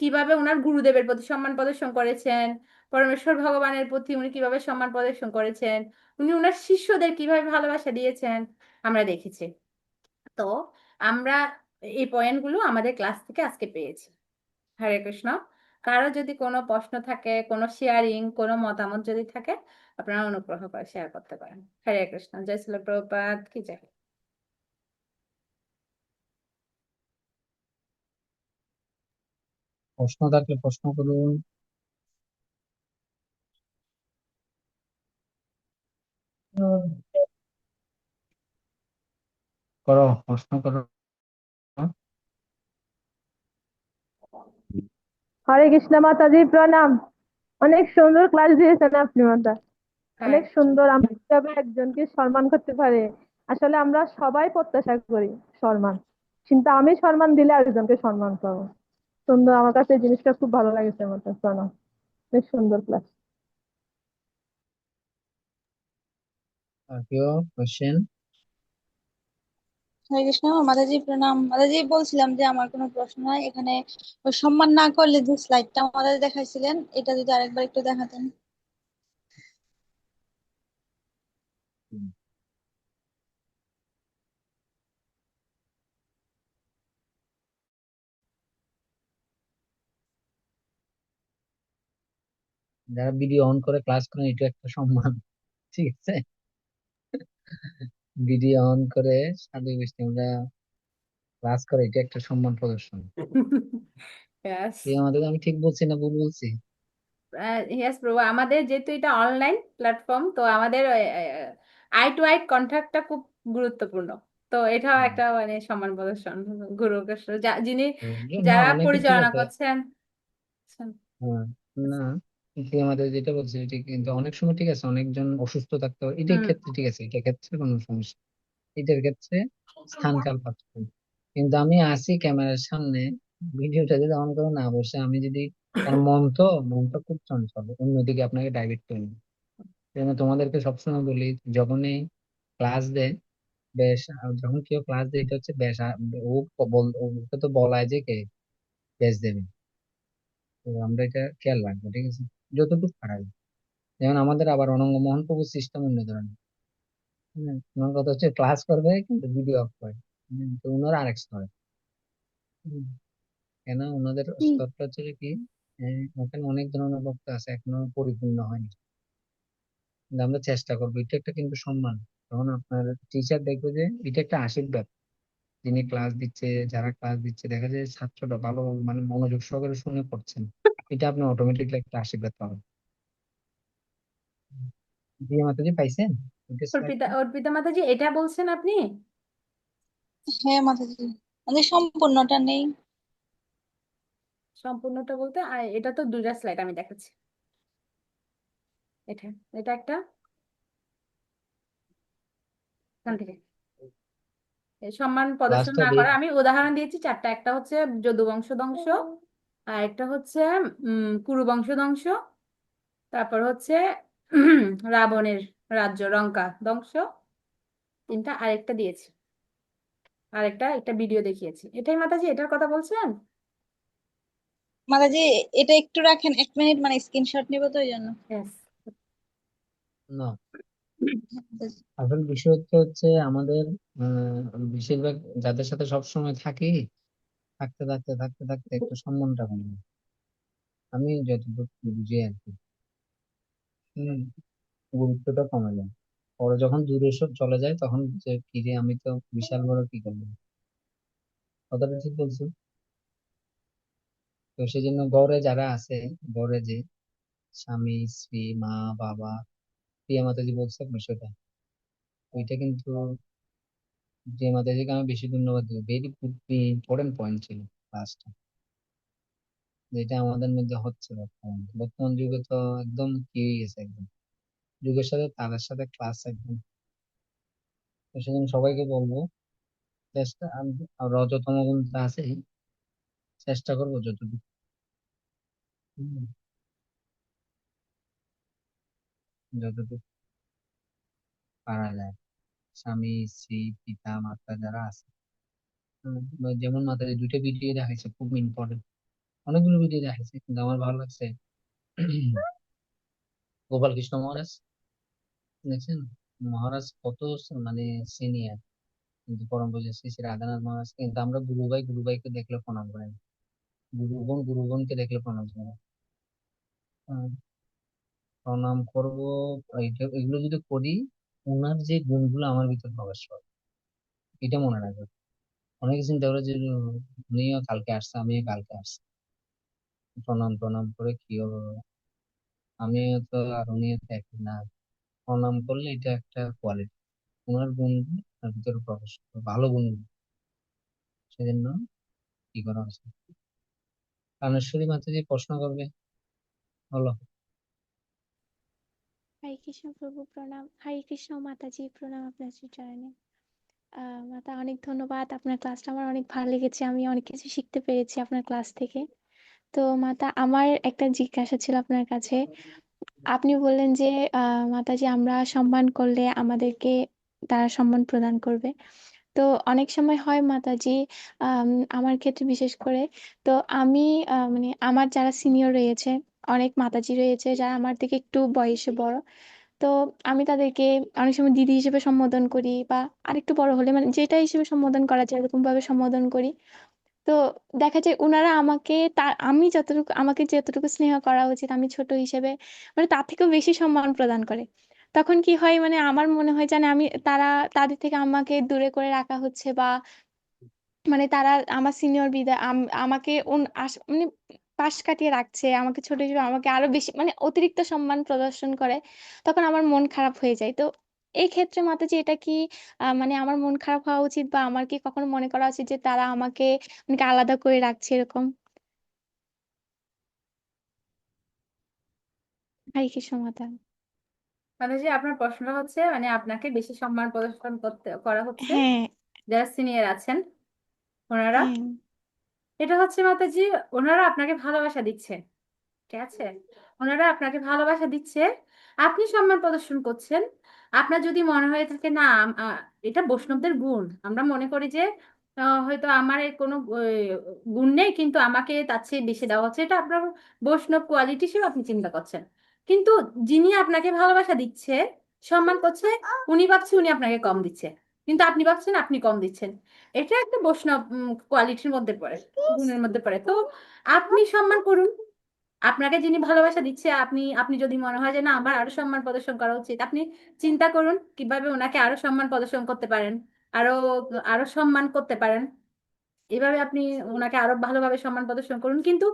কিভাবে উনার গুরুদেবের প্রতি সম্মান প্রদর্শন করেছেন, পরমেশ্বর ভগবানের প্রতি উনি কিভাবে সম্মান প্রদর্শন করেছেন, উনি উনার শিষ্যদের কিভাবে ভালোবাসা দিয়েছেন আমরা দেখেছি। তো আমরা এই পয়েন্টগুলো আমাদের ক্লাস থেকে আজকে পেয়েছি। হরে কৃষ্ণ। কারো যদি কোনো প্রশ্ন থাকে, কোনো শেয়ারিং, কোনো মতামত যদি থাকে, আপনারা অনুগ্রহ করে শেয়ার করতে পারেন। হরে কৃষ্ণ। জয় শ্রীল প্রভুপাদ কি জয়। প্রশ্ন থাকলে প্রশ্ন করুন। করো, প্রশ্ন করো। হরে কৃষ্ণ মাতাজি, প্রণাম। অনেক সুন্দর ক্লাস দিয়েছেন আপনি মাতা। হ্যাঁ। অনেক সুন্দর। আমরা কিভাবে একজনকে সম্মান করতে পারে, আসলে আমরা সবাই প্রত্যাশা করি সম্মান, কিন্তু আমি সম্মান দিলে আরেকজনকে সম্মান পাবো। সুন্দর, আমার কাছে এই জিনিসটা খুব ভালো লাগেছে মাতা। প্রণাম, অনেক সুন্দর ক্লাস। আর কেউ কোশ্চেন? হরে কৃষ্ণ মাতাজি, প্রণাম মাতাজি। বলছিলাম যে আমার কোনো প্রশ্ন নাই এখানে। ওই সম্মান না করলে যে স্লাইডটা আমাদের দেখাইছিলেন, এটা যদি আরেকবার একটু দেখাতেন। যারা ভিডিও অন করে ক্লাস করেন এটা একটা সম্মান, ঠিক আছে? ভিডিও অন করে সাধু গোষ্ঠী আমরা ক্লাস করে এটা একটা সম্মান প্রদর্শন। Yes. এই আমাদের, আমি ঠিক বলছি না ভুল বলছি? ইয়েস প্রভু, আমাদের যেহেতু এটা অনলাইন প্ল্যাটফর্ম, তো আমাদের আই টু আই কন্ট্যাক্টটা খুব গুরুত্বপূর্ণ। তো এটাও হুম। একটা মানে সম্মান প্রদর্শন। গুরু কৃষ্ণ যিনি হ্যাঁ, যারা অনেকে ঠিক পরিচালনা আছে। করছেন। হ্যাঁ, না, কিন্তু আমাদের যেটা বলছি ঠিক, কিন্তু অনেক সময় ঠিক আছে অনেকজন অসুস্থ থাকতে পারে, এটার হুম। ক্ষেত্রে ঠিক আছে, এটা ক্ষেত্রে কোনো সমস্যা, এটার ক্ষেত্রে স্থান কাল পাত্র, কিন্তু আমি আসি ক্যামেরার সামনে, ভিডিওটা যদি অন করে না বসে, আমি যদি, কারণ মন তো খুব চঞ্চল, অন্যদিকে আপনাকে ডাইভার্ট করে নিই। সেজন্য তোমাদেরকে সবসময় বলি, যখনই ক্লাস দেয়, বেশ, যখন কেউ ক্লাস দেয়, এটা হচ্ছে বেশ, ওকে তো বলায় যে কে বেশ দেবে। তো আমরা এটা খেয়াল রাখবো, ঠিক আছে, যতটুকু পারা যায়। যেমন আমাদের আবার অনঙ্গ মোহন প্রভু সিস্টেম অন্য ধরনের। তোমার কথা হচ্ছে ক্লাস করবে কিন্তু ভিডিও অফ করে। তো ওনারা আরেক স্তরে। হুম, কেন ওনাদের হুম। স্তরটা হচ্ছে যে কি, ওখানে অনেক ধরনের বক্তা আছে, এখনো পরিপূর্ণ হয়নি। কিন্তু আমরা চেষ্টা করবো, এটা একটা কিন্তু সম্মান। তখন আপনার টিচার দেখবে যে এটা একটা আশীর্বাদ। যিনি ক্লাস দিচ্ছে, যারা ক্লাস দিচ্ছে, দেখা যায় ছাত্রটা ভালো, মানে মনোযোগ সহকারে শুনে পড়ছেন, এটা আপনি অটোমেটিকলি একটা আশীর্বাদ পাবেন। জি মাতাজি, পাইছেন ওইটা স্লাইডটা? অর্পিতা মাতাজি, এটা বলছেন আপনি? হ্যাঁ মাতাজি, আমাদের সম্পূর্ণটা নেই। সম্পূর্ণটা বলতে এটা তো দুইটা স্লাইড আমি দেখাচ্ছি। এটা এটা একটা, এখান থেকে এই সম্মান প্রদর্শন ক্লাসটা না দিয়ে করা, আমি উদাহরণ দিয়েছি চারটা। একটা হচ্ছে যদুবংশ ধ্বংস, আর একটা হচ্ছে কুরু বংশ ধ্বংস, তারপর হচ্ছে রাবণের রাজ্য লঙ্কা ধ্বংস, তিনটা। আরেকটা দিয়েছি, একটা ভিডিও দেখিয়েছি। এটাই মাতাজি, এটার কথা বলছেন? মাতাজি, এটা একটু রাখেন 1 মিনিট, মানে স্ক্রিনশট নিব তো ওই জন্য। Yes. না, হ্যাঁ, মাতাজি। আসল বিষয় হচ্ছে আমাদের বেশিরভাগ যাদের সাথে সবসময় থাকি, থাকতে থাকতে থাকতে থাকতে একটু সম্মানটা কমে যায়। আমি যতটুকু বুঝি আর কি। হম, গুরুত্বটা কমে যায়। পরে যখন দূরে সব চলে যায়, তখন যে কি রে, আমি তো বিশাল বড় কি করলাম। কথাটা ঠিক বলছো। তো সেই জন্য গড়ে যারা আছে, গড়ে যে স্বামী স্ত্রী মা বাবা, প্রিয়া মাতাজি বলছে বিষয়টা, ওইটা কিন্তু যে মাতাজিকে আমি বেশি ধন্যবাদ দিই, ভেরি ইম্পর্টেন্ট পয়েন্ট ছিল লাস্টটা, যেটা আমাদের মধ্যে হচ্ছে বর্তমান বর্তমান যুগে তো একদম কি হয়ে গেছে, একদম যুগের সাথে তাদের সাথে ক্লাস একদম। তো সেজন্য সবাইকে বলবো, চেষ্টা আর রজতম গুণটা আছে, চেষ্টা করবো যতটুকু। হুম, যতটুকু পারা যায়, স্বামী স্ত্রী পিতা মাতা যারা আছে। যেমন মাতাজি দুইটা ভিডিও দেখাইছে, খুব ইম্পর্টেন্ট। অনেকগুলো ভিডিও দেখাইছে, কিন্তু আমার ভালো লাগছে গোপাল কৃষ্ণ মহারাজ, দেখছেন মহারাজ কত মানে সিনিয়র, কিন্তু পরম পূজ্য শ্রী শ্রী রাধানাথ মহারাজ কিন্তু আমরা গুরুভাইকে দেখলে প্রণাম করেন, গুরুবোনকে দেখলে প্রণাম করেন। আহ, প্রণাম করবো, এগুলো যদি করি, ওনার যে গুণগুলো আমার ভিতর প্রকাশ পাবে, এটা মনে রাখবে। অনেকে চিন্তা করে যে উনিও কালকে আসছে, আমিও কালকে আসছি, প্রণাম প্রণাম করে কি হবে, আমিও তো আর উনিও তো একই না। প্রণাম করলে এটা একটা কোয়ালিটি, ওনার গুণ তার ভিতরে প্রকাশ পাবে, ভালো গুণ। সেজন্য কি করা উচিত, কামেশ্বরী মাতাজি প্রশ্ন করবে, বলো। হরে কৃষ্ণ প্রভু প্রণাম, হরে কৃষ্ণ মাতাজি প্রণাম আপনার শ্রীচরণে। মাতা অনেক ধন্যবাদ, আপনার ক্লাসটা আমার অনেক ভালো লেগেছে, আমি অনেক কিছু শিখতে পেরেছি আপনার ক্লাস থেকে। তো মাতা, আমার একটা জিজ্ঞাসা ছিল আপনার কাছে। আপনি বললেন যে মাতাজি আমরা সম্মান করলে আমাদেরকে তারা সম্মান প্রদান করবে। তো অনেক সময় হয় মাতাজি, আম, আমার ক্ষেত্রে বিশেষ করে, তো আমি মানে আমার যারা সিনিয়র রয়েছে, অনেক মাতাজি রয়েছে যারা আমার থেকে একটু বয়সে বড়। তো আমি তাদেরকে অনেক সময় দিদি হিসেবে সম্বোধন করি, বা আরেকটু বড় হলে মানে যেটা হিসেবে সম্বোধন করা যায় এরকম ভাবে সম্বোধন করি। তো দেখা যায় ওনারা আমাকে, আমি যতটুকু, আমাকে যতটুকু স্নেহ করা উচিত আমি ছোট হিসেবে, মানে তার থেকেও বেশি সম্মান প্রদান করে। তখন কি হয়, মানে আমার মনে হয় জানে আমি, তাদের থেকে আমাকে দূরে করে রাখা হচ্ছে, বা মানে তারা আমার সিনিয়র বিদায় আমাকে মানে পাশ কাটিয়ে রাখছে, আমাকে ছোট হিসেবে আমাকে আরো বেশি মানে অতিরিক্ত সম্মান প্রদর্শন করে। তখন আমার মন খারাপ হয়ে যায়। তো এই ক্ষেত্রে মাতাজি, এটা কি মানে আমার মন খারাপ হওয়া উচিত, বা আমার কি কখনো মনে করা উচিত যে তারা আমাকে মানে আলাদা করে রাখছে এরকম? হরে কৃষ্ণ মাতা। মাতাজি, আপনার প্রশ্নটা হচ্ছে মানে আপনাকে বেশি সম্মান প্রদর্শন করা হচ্ছে হ্যাঁ, যারা সিনিয়র আছেন। ওনারা, হ্যাঁ এটা হচ্ছে মাতাজি, ওনারা আপনাকে ভালোবাসা দিচ্ছে, ঠিক আছে? ওনারা আপনাকে ভালোবাসা দিচ্ছে, আপনি সম্মান প্রদর্শন করছেন। আপনার যদি মনে হয়ে থাকে না, এটা বৈষ্ণবদের গুণ, আমরা মনে করি যে হয়তো আমার এর কোনো গুণ নেই, কিন্তু আমাকে তার চেয়ে বেশি দেওয়া হচ্ছে, এটা আপনার বৈষ্ণব কোয়ালিটি হিসেবে আপনি চিন্তা করছেন। কিন্তু যিনি আপনাকে ভালোবাসা দিচ্ছে, সম্মান করছে, উনি ভাবছে উনি আপনাকে কম দিচ্ছে, কিন্তু আপনি ভাবছেন আপনি কম দিচ্ছেন। এটা একটা বৈষ্ণব কোয়ালিটির মধ্যে পড়ে, গুণের মধ্যে পড়ে। তো আপনি সম্মান করুন, আপনাকে যিনি ভালোবাসা দিচ্ছে, আপনি আপনি যদি মনে হয় যে না আমার আরো সম্মান প্রদর্শন করা উচিত, আপনি চিন্তা করুন কিভাবে ওনাকে আরো সম্মান প্রদর্শন করতে পারেন, আরো আরো সম্মান করতে পারেন। এভাবে আপনি ওনাকে আরো ভালোভাবে সম্মান প্রদর্শন করুন। কিন্তু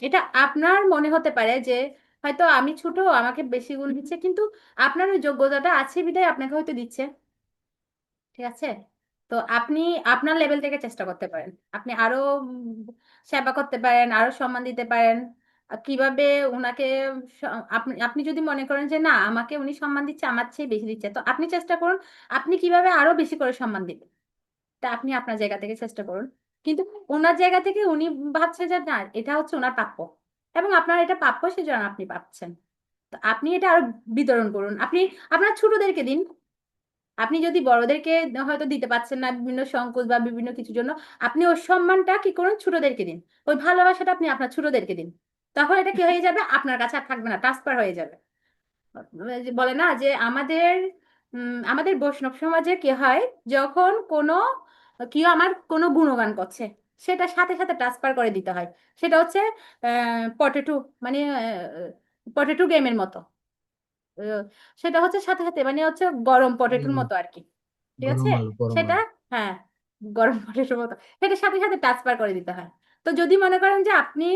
এটা আপনার মনে হতে পারে যে হয়তো আমি ছোট, আমাকে বেশি গুণ দিচ্ছে, কিন্তু আপনার ওই যোগ্যতাটা আছে বিধায় আপনাকে হয়তো দিচ্ছে, ঠিক আছে? তো আপনি আপনার লেভেল থেকে চেষ্টা করতে পারেন, আপনি আরো সেবা করতে পারেন, আরো সম্মান দিতে পারেন। কিভাবে ওনাকে আপনি আপনি যদি মনে করেন যে না আমাকে উনি সম্মান দিচ্ছে, আমার চেয়ে বেশি দিচ্ছে, তো আপনি চেষ্টা করুন আপনি কিভাবে আরো বেশি করে সম্মান দিবেন। তা আপনি আপনার জায়গা থেকে চেষ্টা করুন। কিন্তু ওনার জায়গা থেকে উনি ভাবছে যে না এটা হচ্ছে ওনার প্রাপ্য, এবং আপনার এটা প্রাপ্য, সেজন্য আপনি পাচ্ছেন। তো আপনি এটা আরো বিতরণ করুন, আপনি আপনার ছোটদেরকে দিন। আপনি যদি বড়দেরকে হয়তো দিতে পারছেন না বিভিন্ন সংকোচ বা বিভিন্ন কিছুর জন্য, আপনি ওই সম্মানটা কি করুন, ছোটদেরকে দিন। ওই ভালোবাসাটা আপনি আপনার ছোটদেরকে দিন। তখন এটা কি হয়ে যাবে, আপনার কাছে আর থাকবে না, ট্রান্সফার হয়ে যাবে। যে বলে না যে আমাদের আমাদের বৈষ্ণব সমাজে কি হয়, যখন কোনো কেউ আমার কোনো গুণগান করছে, সেটা সাথে সাথে ট্রান্সফার করে দিতে হয়। সেটা হচ্ছে পটেটো, মানে পটেটো গেমের মতো। আহ, সেটা হচ্ছে সাথে সাথে, মানে হচ্ছে গরম পটেটোর মতো আর কি, ঠিক আছে? গরম আলু গরম সেটা, আলু। হ্যাঁ, গরম পটেটোর মতো, সেটা সাথে সাথে ট্রান্সফার করে দিতে হয়। তো যদি মনে করেন যে আপনি,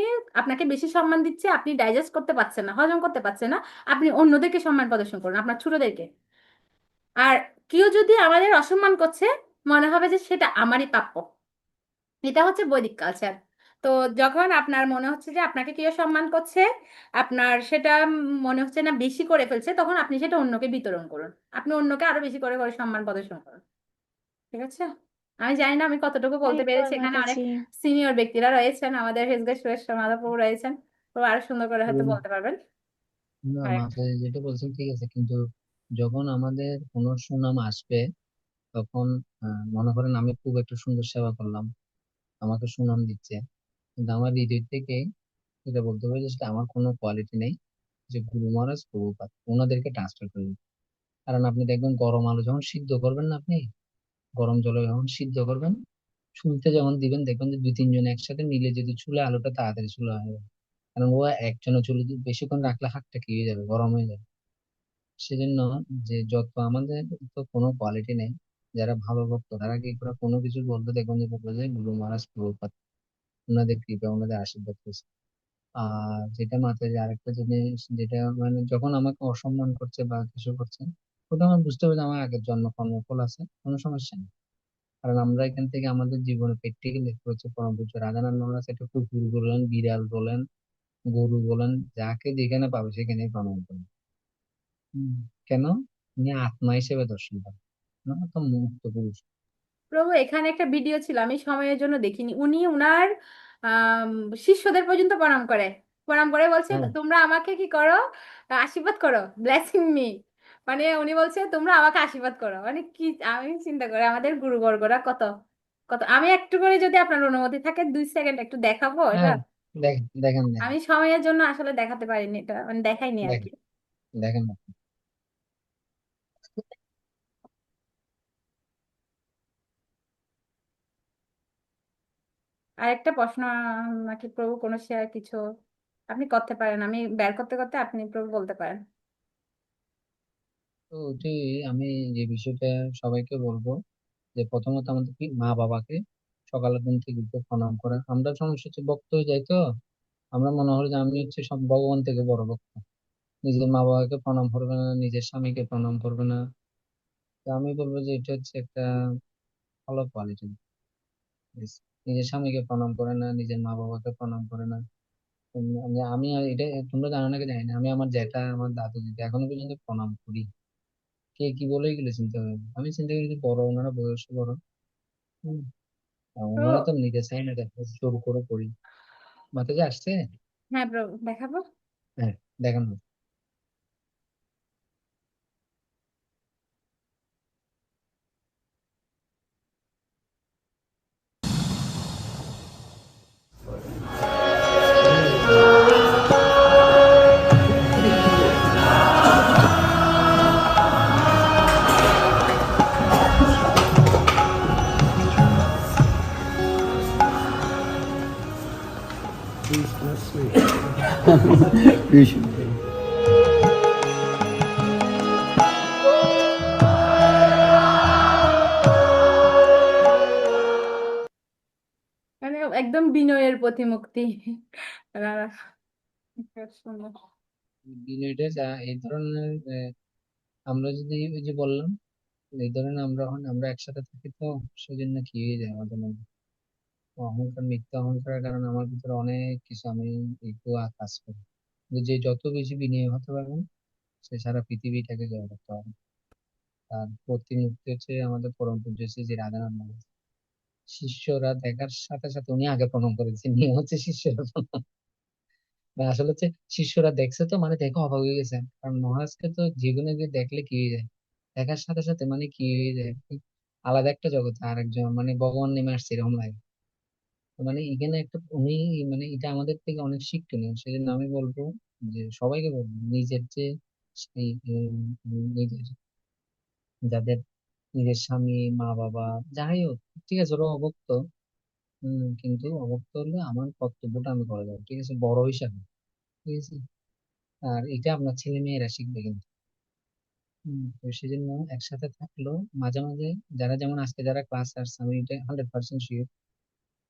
আপনাকে বেশি সম্মান দিচ্ছে, আপনি ডাইজেস্ট করতে পারছেন না, হজম করতে পারছেন না, আপনি অন্যদেরকে সম্মান প্রদর্শন করুন, আপনার ছোটদেরকে। আর কেউ যদি আমাদের অসম্মান করছে, মনে হবে যে সেটা আমারই প্রাপ্য। এটা হচ্ছে বৈদিক কালচার। তো যখন আপনার মনে হচ্ছে যে আপনাকে কেউ সম্মান করছে, আপনার সেটা মনে হচ্ছে না বেশি করে ফেলছে, তখন আপনি সেটা অন্যকে বিতরণ করুন, আপনি অন্যকে আরো বেশি করে করে সম্মান প্রদর্শন করুন, ঠিক আছে? আমি জানি না আমি কতটুকু বলতে একবার পেরেছি, এখানে অনেক মাতাজি। সিনিয়র ব্যক্তিরা রয়েছেন, আমাদের হেসগা সুরেশ মাধববাবু রয়েছেন, তো আরো সুন্দর করে হয়তো বলতে পারবেন। না আরেকটা, মাথায় যেটা বলছেন ঠিক আছে, কিন্তু যখন আমাদের কোনো সুনাম আসবে তখন মনে করেন আমি খুব একটা সুন্দর সেবা করলাম, আমাকে সুনাম দিচ্ছে, কিন্তু আমার হৃদয় থেকে এটা বলতে হবে যে সেটা আমার কোনো কোয়ালিটি নেই, যে গুরু মহারাজ প্রভুপাদ ওনাদেরকে ট্রান্সফার করে দিন। কারণ আপনি দেখবেন গরম আলু যখন সিদ্ধ করবেন না, আপনি গরম জলে যখন সিদ্ধ করবেন, চুলতে যখন দিবেন দেখবেন যে দুই তিনজন একসাথে মিলে যদি চুলে আলুটা তাড়াতাড়ি চুলা হয়ে যাবে। কারণ ও একজনের চুলে বেশিক্ষণ রাখলে হাতটা কি হয়ে যাবে, গরম হয়ে যাবে। সেজন্য যে যত আমাদের তো কোনো কোয়ালিটি নেই, যারা ভালো ভক্ত তারা কি করে কোনো কিছু বলতে দেখবেন যে বলবে যে গুরু মহারাজ প্রভুপাদ ওনাদের কৃপা ওনাদের আশীর্বাদ করছে। আর যেটা মাথায় যে আরেকটা জিনিস, যেটা মানে যখন আমাকে অসম্মান করছে বা কিছু করছে, ওটা আমার বুঝতে হবে যে আমার আগের জন্ম কর্মফল আছে, কোনো সমস্যা নেই। কারণ আমরা এখান থেকে আমাদের জীবনে প্র্যাকটিক্যালি দেখতে হচ্ছে পরম পূজ্য রাধানাথ মহারাজ একটা কুকুর বলেন, বিড়াল বলেন, গরু বলেন, যাকে যেখানে পাবে সেখানে প্রণাম করেন। হম, কেন? উনি আত্মা হিসেবে দর্শন করেন, না তো মুক্ত পুরুষ। প্রভু এখানে একটা ভিডিও ছিল, আমি সময়ের জন্য দেখিনি, উনি উনার আম, শিষ্যদের পর্যন্ত প্রণাম করে, প্রণাম করে বলছে হ্যাঁ, তোমরা আমাকে কি করো, আশীর্বাদ করো, ব্লেসিং মি। মানে উনি বলছে তোমরা আমাকে আশীর্বাদ করো, মানে কি, আমি চিন্তা করি আমাদের গুরুবর্গরা কত কত। আমি একটু করে যদি আপনার অনুমতি থাকে 2 সেকেন্ড একটু দেখাবো এটা। হ্যাঁ, দেখেন দেখেন দেখেন আমি সময়ের জন্য আসলে দেখাতে পারিনি, এটা মানে দেখাইনি আর কি। দেখেন দেখেন। আর একটা প্রশ্ন, নাকি প্রভু কোনো শেয়ার কিছু আপনি করতে পারেন, আমি বের করতে করতে আপনি প্রভু বলতে পারেন। তো ওটাই আমি যে বিষয়টা সবাইকে বলবো, যে প্রথমত আমাদের কি মা বাবাকে সকালে ঘুম থেকে উঠে প্রণাম করা। আমরা সমস্যা হচ্ছে ভক্ত হয়ে যাই তো, আমরা মনে হয় যে আমি হচ্ছে সব ভগবান থেকে বড় ভক্ত, নিজের মা বাবাকে প্রণাম করবে না, নিজের স্বামীকে প্রণাম করবে না। তো আমি বলবো যে এটা হচ্ছে একটা ভালো কোয়ালিটি। নিজের স্বামীকে প্রণাম করে না, নিজের মা বাবাকে প্রণাম করে না। আমি আর এটা তোমরা জানো নাকি জানি না, আমি আমার জ্যাঠা আমার দাদু দিদি এখনো পর্যন্ত প্রণাম করি। কে কি বলে এগুলো চিন্তা করি না। আমি চিন্তা করি যে বড়, ওনারা বয়সে বড়। ওনারা তো তো নিতে চায় না, দেখো জোর করে করি। মাতাজি আসছে। হ্যাঁ ব্রো, দেখাবো। হ্যাঁ, দেখান। You should. মানে একদম বিনয়ের প্রতিমূর্তি। সুন্দর। বিনোইডে যা এই ধরনের আমরা যদি ওই যে বললাম, এই ধরনের আমরা একসাথে থাকি তো সেজন্য কি হয়ে যায় আমাদের মধ্যে অহংকার, মিথ্যা অহংকারের কারণে আমার ভিতরে অনেক কিছু আমি একটু কাজ করি। কিন্তু যে যত বেশি বিনয়ী হতে পারবেন, সে সারা পৃথিবীটাকে জয় করতে পারবে। তার প্রতিমূর্তি হচ্ছে আমাদের পরম পূজ্য শ্রী যে রাধারমণ মহারাজ। শিষ্যরা দেখার সাথে সাথে উনি আগে প্রণাম করেছেন, নিয়ে হচ্ছে শিষ্যরা প্রণাম। না, আসলে হচ্ছে শিষ্যরা দেখছে তো মানে দেখে অবাক হয়ে গেছে, কারণ মহারাজকে তো জীবনে গিয়ে দেখলে কি হয়ে যায়, দেখার সাথে সাথে মানে কি হয়ে যায়, আলাদা একটা জগৎ, আর একজন মানে ভগবান নেমে আসছে এরকম লাগে। তো মানে এখানে একটা উনি মানে এটা আমাদের থেকে অনেক শিক্ষণীয়, সেজন্য আমি বলবো যে সবাইকে বলবো নিজের যে সেই নিজের যাদের নিজের স্বামী, মা বাবা, যাই হোক, ঠিক আছে ওরা অভুক্ত, কিন্তু অভুক্ত হলে আমার কর্তব্যটা আমি করে যাবো, ঠিক আছে, বড় হিসাবে, ঠিক আছে। আর এটা আপনার ছেলে মেয়েরা শিখবে কিন্তু। তো সেজন্য একসাথে থাকলেও মাঝে মাঝে যারা যেমন আজকে যারা ক্লাস আসছে, আমি এটা 100% শিওর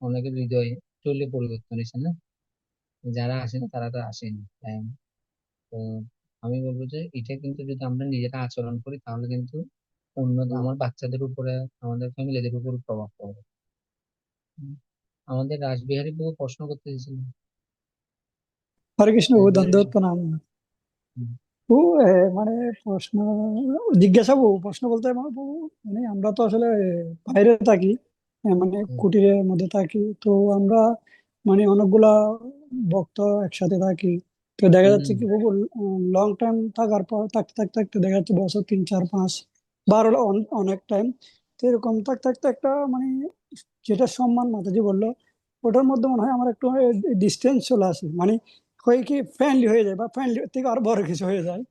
অনেকের হৃদয়ে চলে পরিবর্তন এসে না, যারা আসে না তারা তো আসেনি, তাই না? তো আমি বলবো যে এটা কিন্তু যদি আমরা নিজেরা আচরণ করি তাহলে কিন্তু অন্য আমার বাচ্চাদের উপরে, আমাদের ফ্যামিলিদের উপর প্রভাব পড়বে। হুম। আমাদের রাসবিহারী বউ প্রশ্ন করতে চেয়েছিল। হরে কৃষ্ণ, ও রাসবিহারী দণ্ডবত প্রণাম। হুম, ও মানে প্রশ্ন জিজ্ঞাসা প্রশ্ন বলতে মানে আমরা তো আসলে বাইরে থাকি, মানে হুম, কুটিরের মধ্যে থাকি তো আমরা মানে অনেকগুলা ভক্ত একসাথে থাকি। তো দেখা যাচ্ছে হুম, কি লং টাইম থাকার পর থাকতে থাকতে থাকতে দেখা যাচ্ছে বছর 3 4 5 12 অনেক টাইম। তো এরকম থাকতে থাকতে একটা মানে যেটা সম্মান মাতাজি বললো, ওটার মধ্যে মনে হয় আমার একটু ডিস্টেন্স চলে আসে, মানে হয়ে কি ফ্রেন্ডলি হয়ে যায় বা ফ্রেন্ডলি থেকে আরো বড় কিছু হয়ে যায়।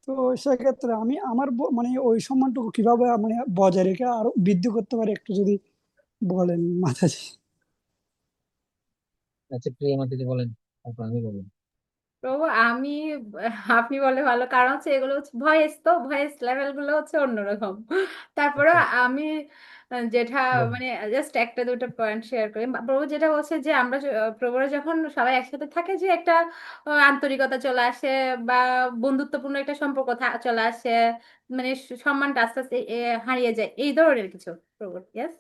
তো সেক্ষেত্রে আমি আমার মানে ওই সম্মানটুকু কিভাবে মানে বজায় রেখে আরো বৃদ্ধি করতে পারি একটু যদি বলেন মাতাজি। আচ্ছা প্রিয় মাতাজি বলেন, তারপর আমি বলবো। প্রভু আমি, আপনি বলে ভালো, কারণ হচ্ছে এগুলো হচ্ছে ভয়েস, তো ভয়েস লেভেল গুলো হচ্ছে অন্যরকম। তারপরে আচ্ছা, আমি যেটা বলেন। মানে জাস্ট একটা দুটো পয়েন্ট শেয়ার করি। প্রভু যেটা বলছে যে আমরা প্রভুরা যখন সবাই একসাথে থাকে যে একটা আন্তরিকতা চলে আসে, বা বন্ধুত্বপূর্ণ একটা সম্পর্ক চলে আসে, মানে সম্মানটা আস্তে আস্তে হারিয়ে যায়, এই ধরনের কিছু প্রভু। ইয়েস।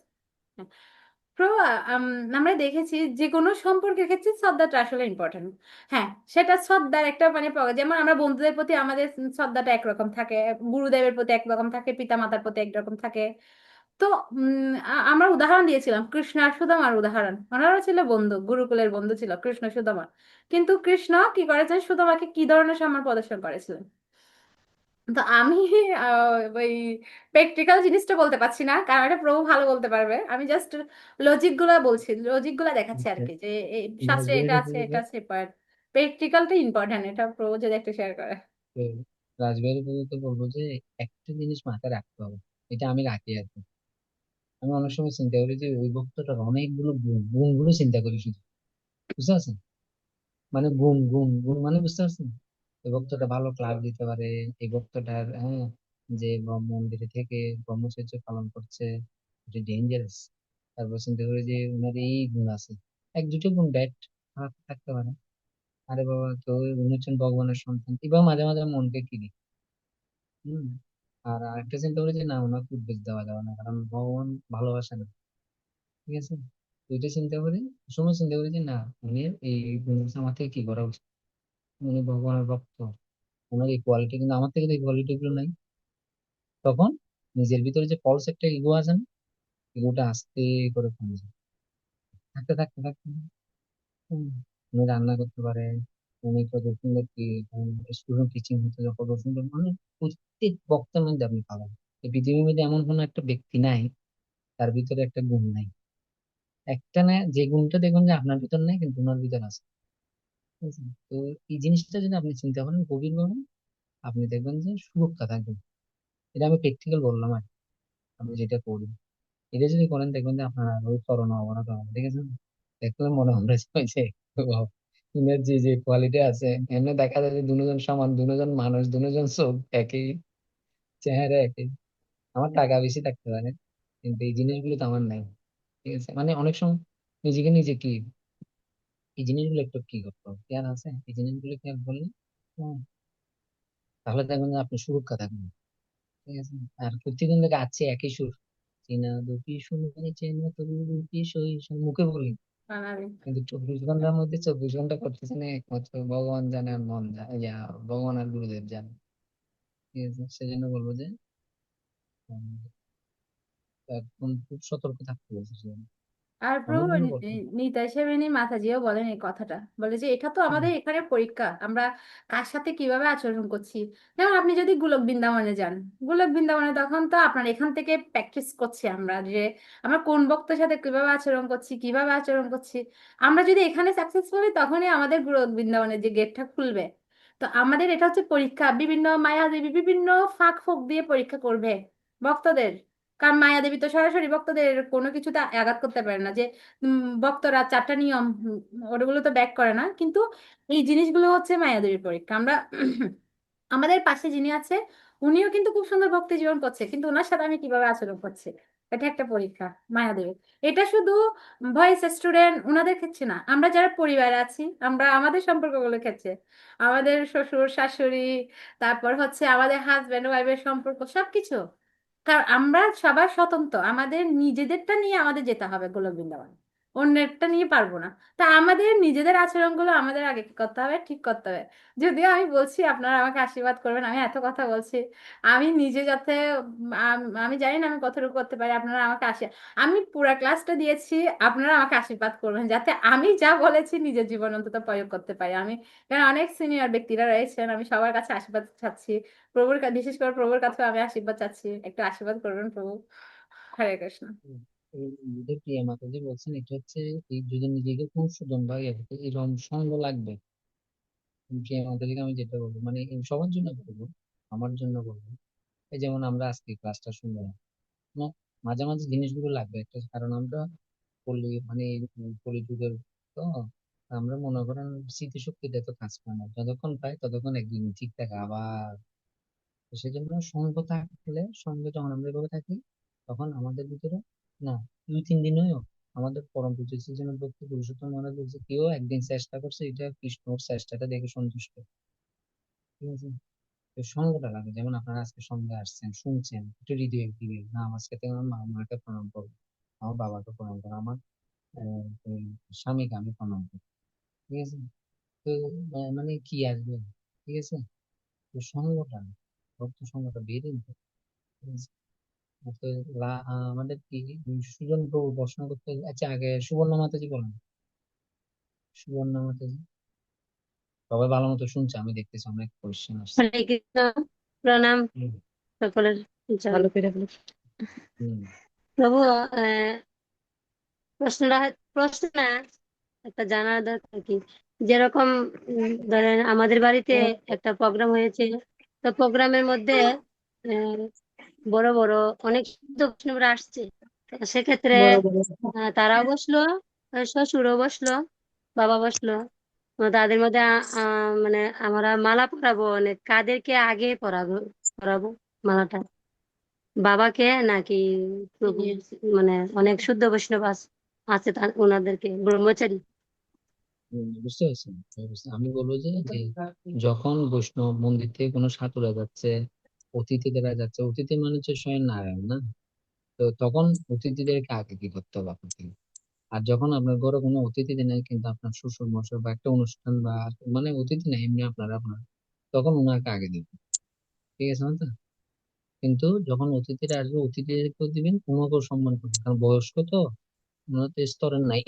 প্রভু, আম, আমরা দেখেছি যে কোনো সম্পর্কের ক্ষেত্রে শ্রদ্ধাটা আসলে ইম্পর্টেন্ট। হ্যাঁ, সেটা শ্রদ্ধার একটা মানে যেমন আমরা বন্ধুদের প্রতি আমাদের শ্রদ্ধাটা একরকম থাকে, গুরুদেবের প্রতি একরকম থাকে, পিতা মাতার প্রতি একরকম থাকে। তো আমরা উদাহরণ দিয়েছিলাম কৃষ্ণ আর সুদামার উদাহরণ। ওনারা ছিল বন্ধু, গুরুকুলের বন্ধু ছিল কৃষ্ণ সুদামা। কিন্তু কৃষ্ণ কি করেছেন, সুদামাকে কি ধরনের সম্মান প্রদর্শন করেছিলেন? তো আমি ওই প্র্যাকটিক্যাল জিনিসটা বলতে পারছি না, কারণ এটা প্রভু ভালো বলতে পারবে। আমি জাস্ট লজিক গুলা বলছি, লজিক গুলা দেখাচ্ছি আর আচ্ছা, কি, যে এই শাস্ত্রে এটা রাসবিহারী আছে, এটা বউকে আছে, বাট প্র্যাকটিক্যালটা ইম্পর্টেন্ট, এটা প্রভু যদি একটু শেয়ার করে। রাসবিহারী বউকে বলবো যে একটা জিনিস মাথায় রাখতে হবে, এটা আমি রাখি আর কি। আমি অনেক সময় চিন্তা করি যে ওই ভক্তটার অনেকগুলো গুণগুলো চিন্তা করি শুধু, বুঝতে পারছেন? মানে গুণ গুণ গুণ মানে বুঝতে পারছেন, এই ভক্তটা ভালো ক্লাস দিতে পারে, এই ভক্তটার হ্যাঁ যে মন্দিরে থেকে ব্রহ্মচর্য পালন করছে, এটা ডেঞ্জারাস। তারপর চিন্তা করি যে ওনার এই গুণ আছে, এক দুটো গুণ ব্যাড খারাপ থাকতে পারে, আরে বাবা তো উনি হচ্ছেন ভগবানের সন্তান, এবার মাঝে মাঝে মনকে কিনি। হম। আর আরেকটা চিন্তা করি যে না, ওনাকে উদ্বেগ দেওয়া যাবে না, কারণ ভগবান ভালোবাসে না, ঠিক আছে। তো এটা চিন্তা করি, সময় চিন্তা করি যে না, উনি এই গুণ আছে, আমার থেকে কি করা উচিত, উনি ভগবানের ভক্ত, ওনার এই কোয়ালিটি, কিন্তু আমার থেকে তো এই কোয়ালিটি গুলো নাই। তখন নিজের ভিতরে যে ফলস একটা ইগো আছে না, ইগোটা আস্তে করে কমে যায়। থাকতে থাকতে থাকতে উনি রান্না করতে পারে, উনি কত সুন্দর কি স্টুডেন্ট টিচিং হতে যখন কত সুন্দর, মানে প্রত্যেক বক্তার মধ্যে আপনি পাবেন। এই পৃথিবীর মধ্যে এমন কোনো একটা ব্যক্তি নাই তার ভিতরে একটা গুণ নাই। একটা না, যে গুণটা দেখবেন যে আপনার ভিতর নাই কিন্তু ওনার ভিতর আছে, ঠিক আছে? তো এই জিনিসটা যদি আপনি চিন্তা করেন গভীর ভাবে, আপনি দেখবেন যে সুরক্ষা থাকবে। এটা আমি প্র্যাকটিক্যাল বললাম আর কি। আমি যেটা করি এটা যদি করেন দেখবেন যে আপনার ওই করোনা অবনত হবে, ঠিক আছে? দেখলে মনে হবে যে ইনার যে যে কোয়ালিটি আছে, এমনি দেখা যায় যে দুজন সমান, দুজন মানুষ, দুজন চোখ একই, চেহারা একই। আমার টাকা বেশি থাকতে পারে কিন্তু এই জিনিসগুলো তো আমার নাই, ঠিক আছে? মানে অনেক সময় নিজেকে নিজে কি এই জিনিসগুলো একটু কি করতে হবে, খেয়াল আছে এই জিনিসগুলো খেয়াল করলে, হুম, তাহলে দেখবেন যে আপনি সুরক্ষা থাকবেন, ঠিক আছে? আর প্রত্যেকদিন থেকে আছে একই সুর, চেনা দুটি শুনে চেনা তবু দুটি সই সই মুখে বলি, বানাবে। কিন্তু 24 ঘন্টার মধ্যে 24 ঘন্টা করতেছে না একমাত্র ভগবান জানে আর মন জানে, ভগবান আর গুরুদেব জানে, ঠিক আছে? সেজন্য বলবো যে উম, একদম খুব সতর্ক থাকতে বলছে সেজন্য। আর অনেক প্রভু গুলো করতে নিতাই সেবেনি মাতাজিও বলেন এই কথাটা, বলে যে এটা তো আমাদের এখানে পরীক্ষা, আমরা কার সাথে কিভাবে আচরণ করছি। যেমন আপনি যদি গোলক বৃন্দাবনে যান, গোলক বৃন্দাবনে তখন তো আপনার এখান থেকে প্র্যাকটিস করছি আমরা যে আমরা কোন ভক্তের সাথে কিভাবে আচরণ করছি, কিভাবে আচরণ করছি। আমরা যদি এখানে সাকসেসফুল হই তখনই আমাদের গোলক বৃন্দাবনের যে গেটটা খুলবে। তো আমাদের এটা হচ্ছে পরীক্ষা, বিভিন্ন মায়াদেবী বিভিন্ন ফাঁক ফোক দিয়ে পরীক্ষা করবে ভক্তদের। কারণ মায়াদেবী তো সরাসরি ভক্তদের কোনো কিছুতে আঘাত করতে পারে না, যে ভক্তরা 4টা নিয়ম ওগুলো তো ব্যাক করে না, কিন্তু এই জিনিসগুলো হচ্ছে মায়াদেবীর পরীক্ষা। আমরা আমাদের পাশে যিনি আছে উনিও কিন্তু খুব সুন্দর ভক্তি জীবন করছে, কিন্তু ওনার সাথে আমি কিভাবে আচরণ করছি, এটা একটা পরীক্ষা মায়াদেবীর। এটা শুধু ভয়েস স্টুডেন্ট ওনাদের ক্ষেত্রে না, আমরা যারা পরিবারে আছি আমরা আমাদের সম্পর্কগুলো ক্ষেত্রে, আমাদের শ্বশুর শাশুড়ি, তারপর হচ্ছে আমাদের হাজব্যান্ড ওয়াইফের সম্পর্ক সবকিছু। কারণ আমরা সবার স্বতন্ত্র, আমাদের নিজেদেরটা নিয়ে আমাদের যেতে হবে গোলক বৃন্দাবন, অন্যেরটা নিয়ে পারবো না। তা আমাদের নিজেদের আচরণগুলো আমাদের আগে কি করতে হবে, ঠিক করতে হবে। যদিও আমি বলছি আপনারা আমাকে আশীর্বাদ করবেন, আমি এত কথা বলছি, আমি নিজে যাতে আমি জানি না আমি কতটুকু করতে পারি, আপনারা আমাকে আমি পুরা ক্লাসটা দিয়েছি, আপনারা আমাকে আশীর্বাদ করবেন যাতে আমি যা বলেছি নিজের জীবন অন্তত প্রয়োগ করতে পারি আমি। কারণ অনেক সিনিয়র ব্যক্তিরা রয়েছেন, আমি সবার কাছে আশীর্বাদ চাচ্ছি, বিশেষ করে প্রভুর কাছে আমি আশীর্বাদ চাচ্ছি, একটু আশীর্বাদ করবেন প্রভু। হরে কৃষ্ণ। এই যে প্রিয়া মাতাজি বলছেন এটা হচ্ছে এই যদি নিজেকে সংশোধন বা এরকম সঙ্গ লাগবে। প্রিয়া মাতাজিকে আমি যেটা বলবো মানে এই সবার জন্য বলবো, আমার জন্য বলবো, এই যেমন আমরা আজকে ক্লাসটা শুনলাম না, মাঝে মাঝে জিনিসগুলো লাগবে একটা, কারণ আমরা মানে কলিযুগের তো, আমরা মনে করেন স্মৃতিশক্তিটা তো কাজ পায় না, যতক্ষণ পাই ততক্ষণ একদিন ঠিক থাকে আবার। তো সেই জন্য সঙ্গ থাকলে, সঙ্গে যখন আমরা এভাবে থাকি তখন আমাদের ভিতরে না 2-3 দিনেও আমাদের পরম পূজ্য শ্রীজন ভক্তি পুরুষোত্তম মহারাজ বলছে কেউ একদিন চেষ্টা করছে, এটা কৃষ্ণর চেষ্টাটা দেখে সন্তুষ্ট, ঠিক আছে? তো সঙ্গটা লাগে, যেমন আপনারা আজকে সঙ্গে আসছেন শুনছেন, একটু হৃদয় দিবে না আমার সাথে আমার মা মাকে প্রণাম করবো, আমার বাবাকে প্রণাম করবো, আমার ওই স্বামীকে আমি প্রণাম করি, ঠিক আছে? তো মানে কি আসবে, ঠিক আছে? তো সঙ্গটা, ভক্ত সঙ্গটা বেড়ে নিতে হবে, ঠিক আছে? তো আমাদের কি সুজন প্রভু প্রশ্ন করতে, আচ্ছা আগে সুবর্ণ মাতাজি বলেন, সুবর্ণ মাতাজি সবাই ভালো মতো শুনছে, আমি দেখতেছি অনেক কোয়েশ্চেন আসছে। হরে কৃষ্ণ, প্রণাম হুম। সকলের ভালো করে বলো। হুম। প্রভু, আহ, প্রশ্নটা প্রশ্ন না, একটা জানার দরকার কি, যেরকম ধরেন আমাদের বাড়িতে একটা প্রোগ্রাম হয়েছে, তো প্রোগ্রামের মধ্যে আহ, বড় বড় অনেক দক্ষিণরা আসছে, তো সেক্ষেত্রে তারাও বসলো, শ্বশুরও বসলো, বাবা বসলো, তো তাদের মধ্যে মানে আমরা মালা পরাবো, অনেক কাদেরকে আগে পরাবো, পরাবো মালাটা, বাবাকে নাকি প্রভু? মানে অনেক শুদ্ধ বৈষ্ণব আছে ওনাদেরকে ব্রহ্মচারী। বুঝতে পারছেন? আমি বলবো যে যে যখন বৈষ্ণব মন্দির থেকে কোনো সাধুরা যাচ্ছে, অতিথিদেরা যাচ্ছে, অতিথি মানে হচ্ছে স্বয়ং নারায়ণ না, তো তখন অতিথিদেরকে আগে কি করতে হবে আপনাকে। আর যখন আপনার ঘরে কোনো অতিথি নেই কিন্তু আপনার শ্বশুর মশাই বা একটা অনুষ্ঠান বা মানে অতিথি নেই এমনি আপনার তখন ওনাকে আগে দিবেন, ঠিক আছে না? কিন্তু যখন অতিথিরা আসবে অতিথিদেরকেও দিবেন, ওনাকেও সম্মান করবেন, কারণ বয়স্ক তো, ওনার তো স্তরের নাই,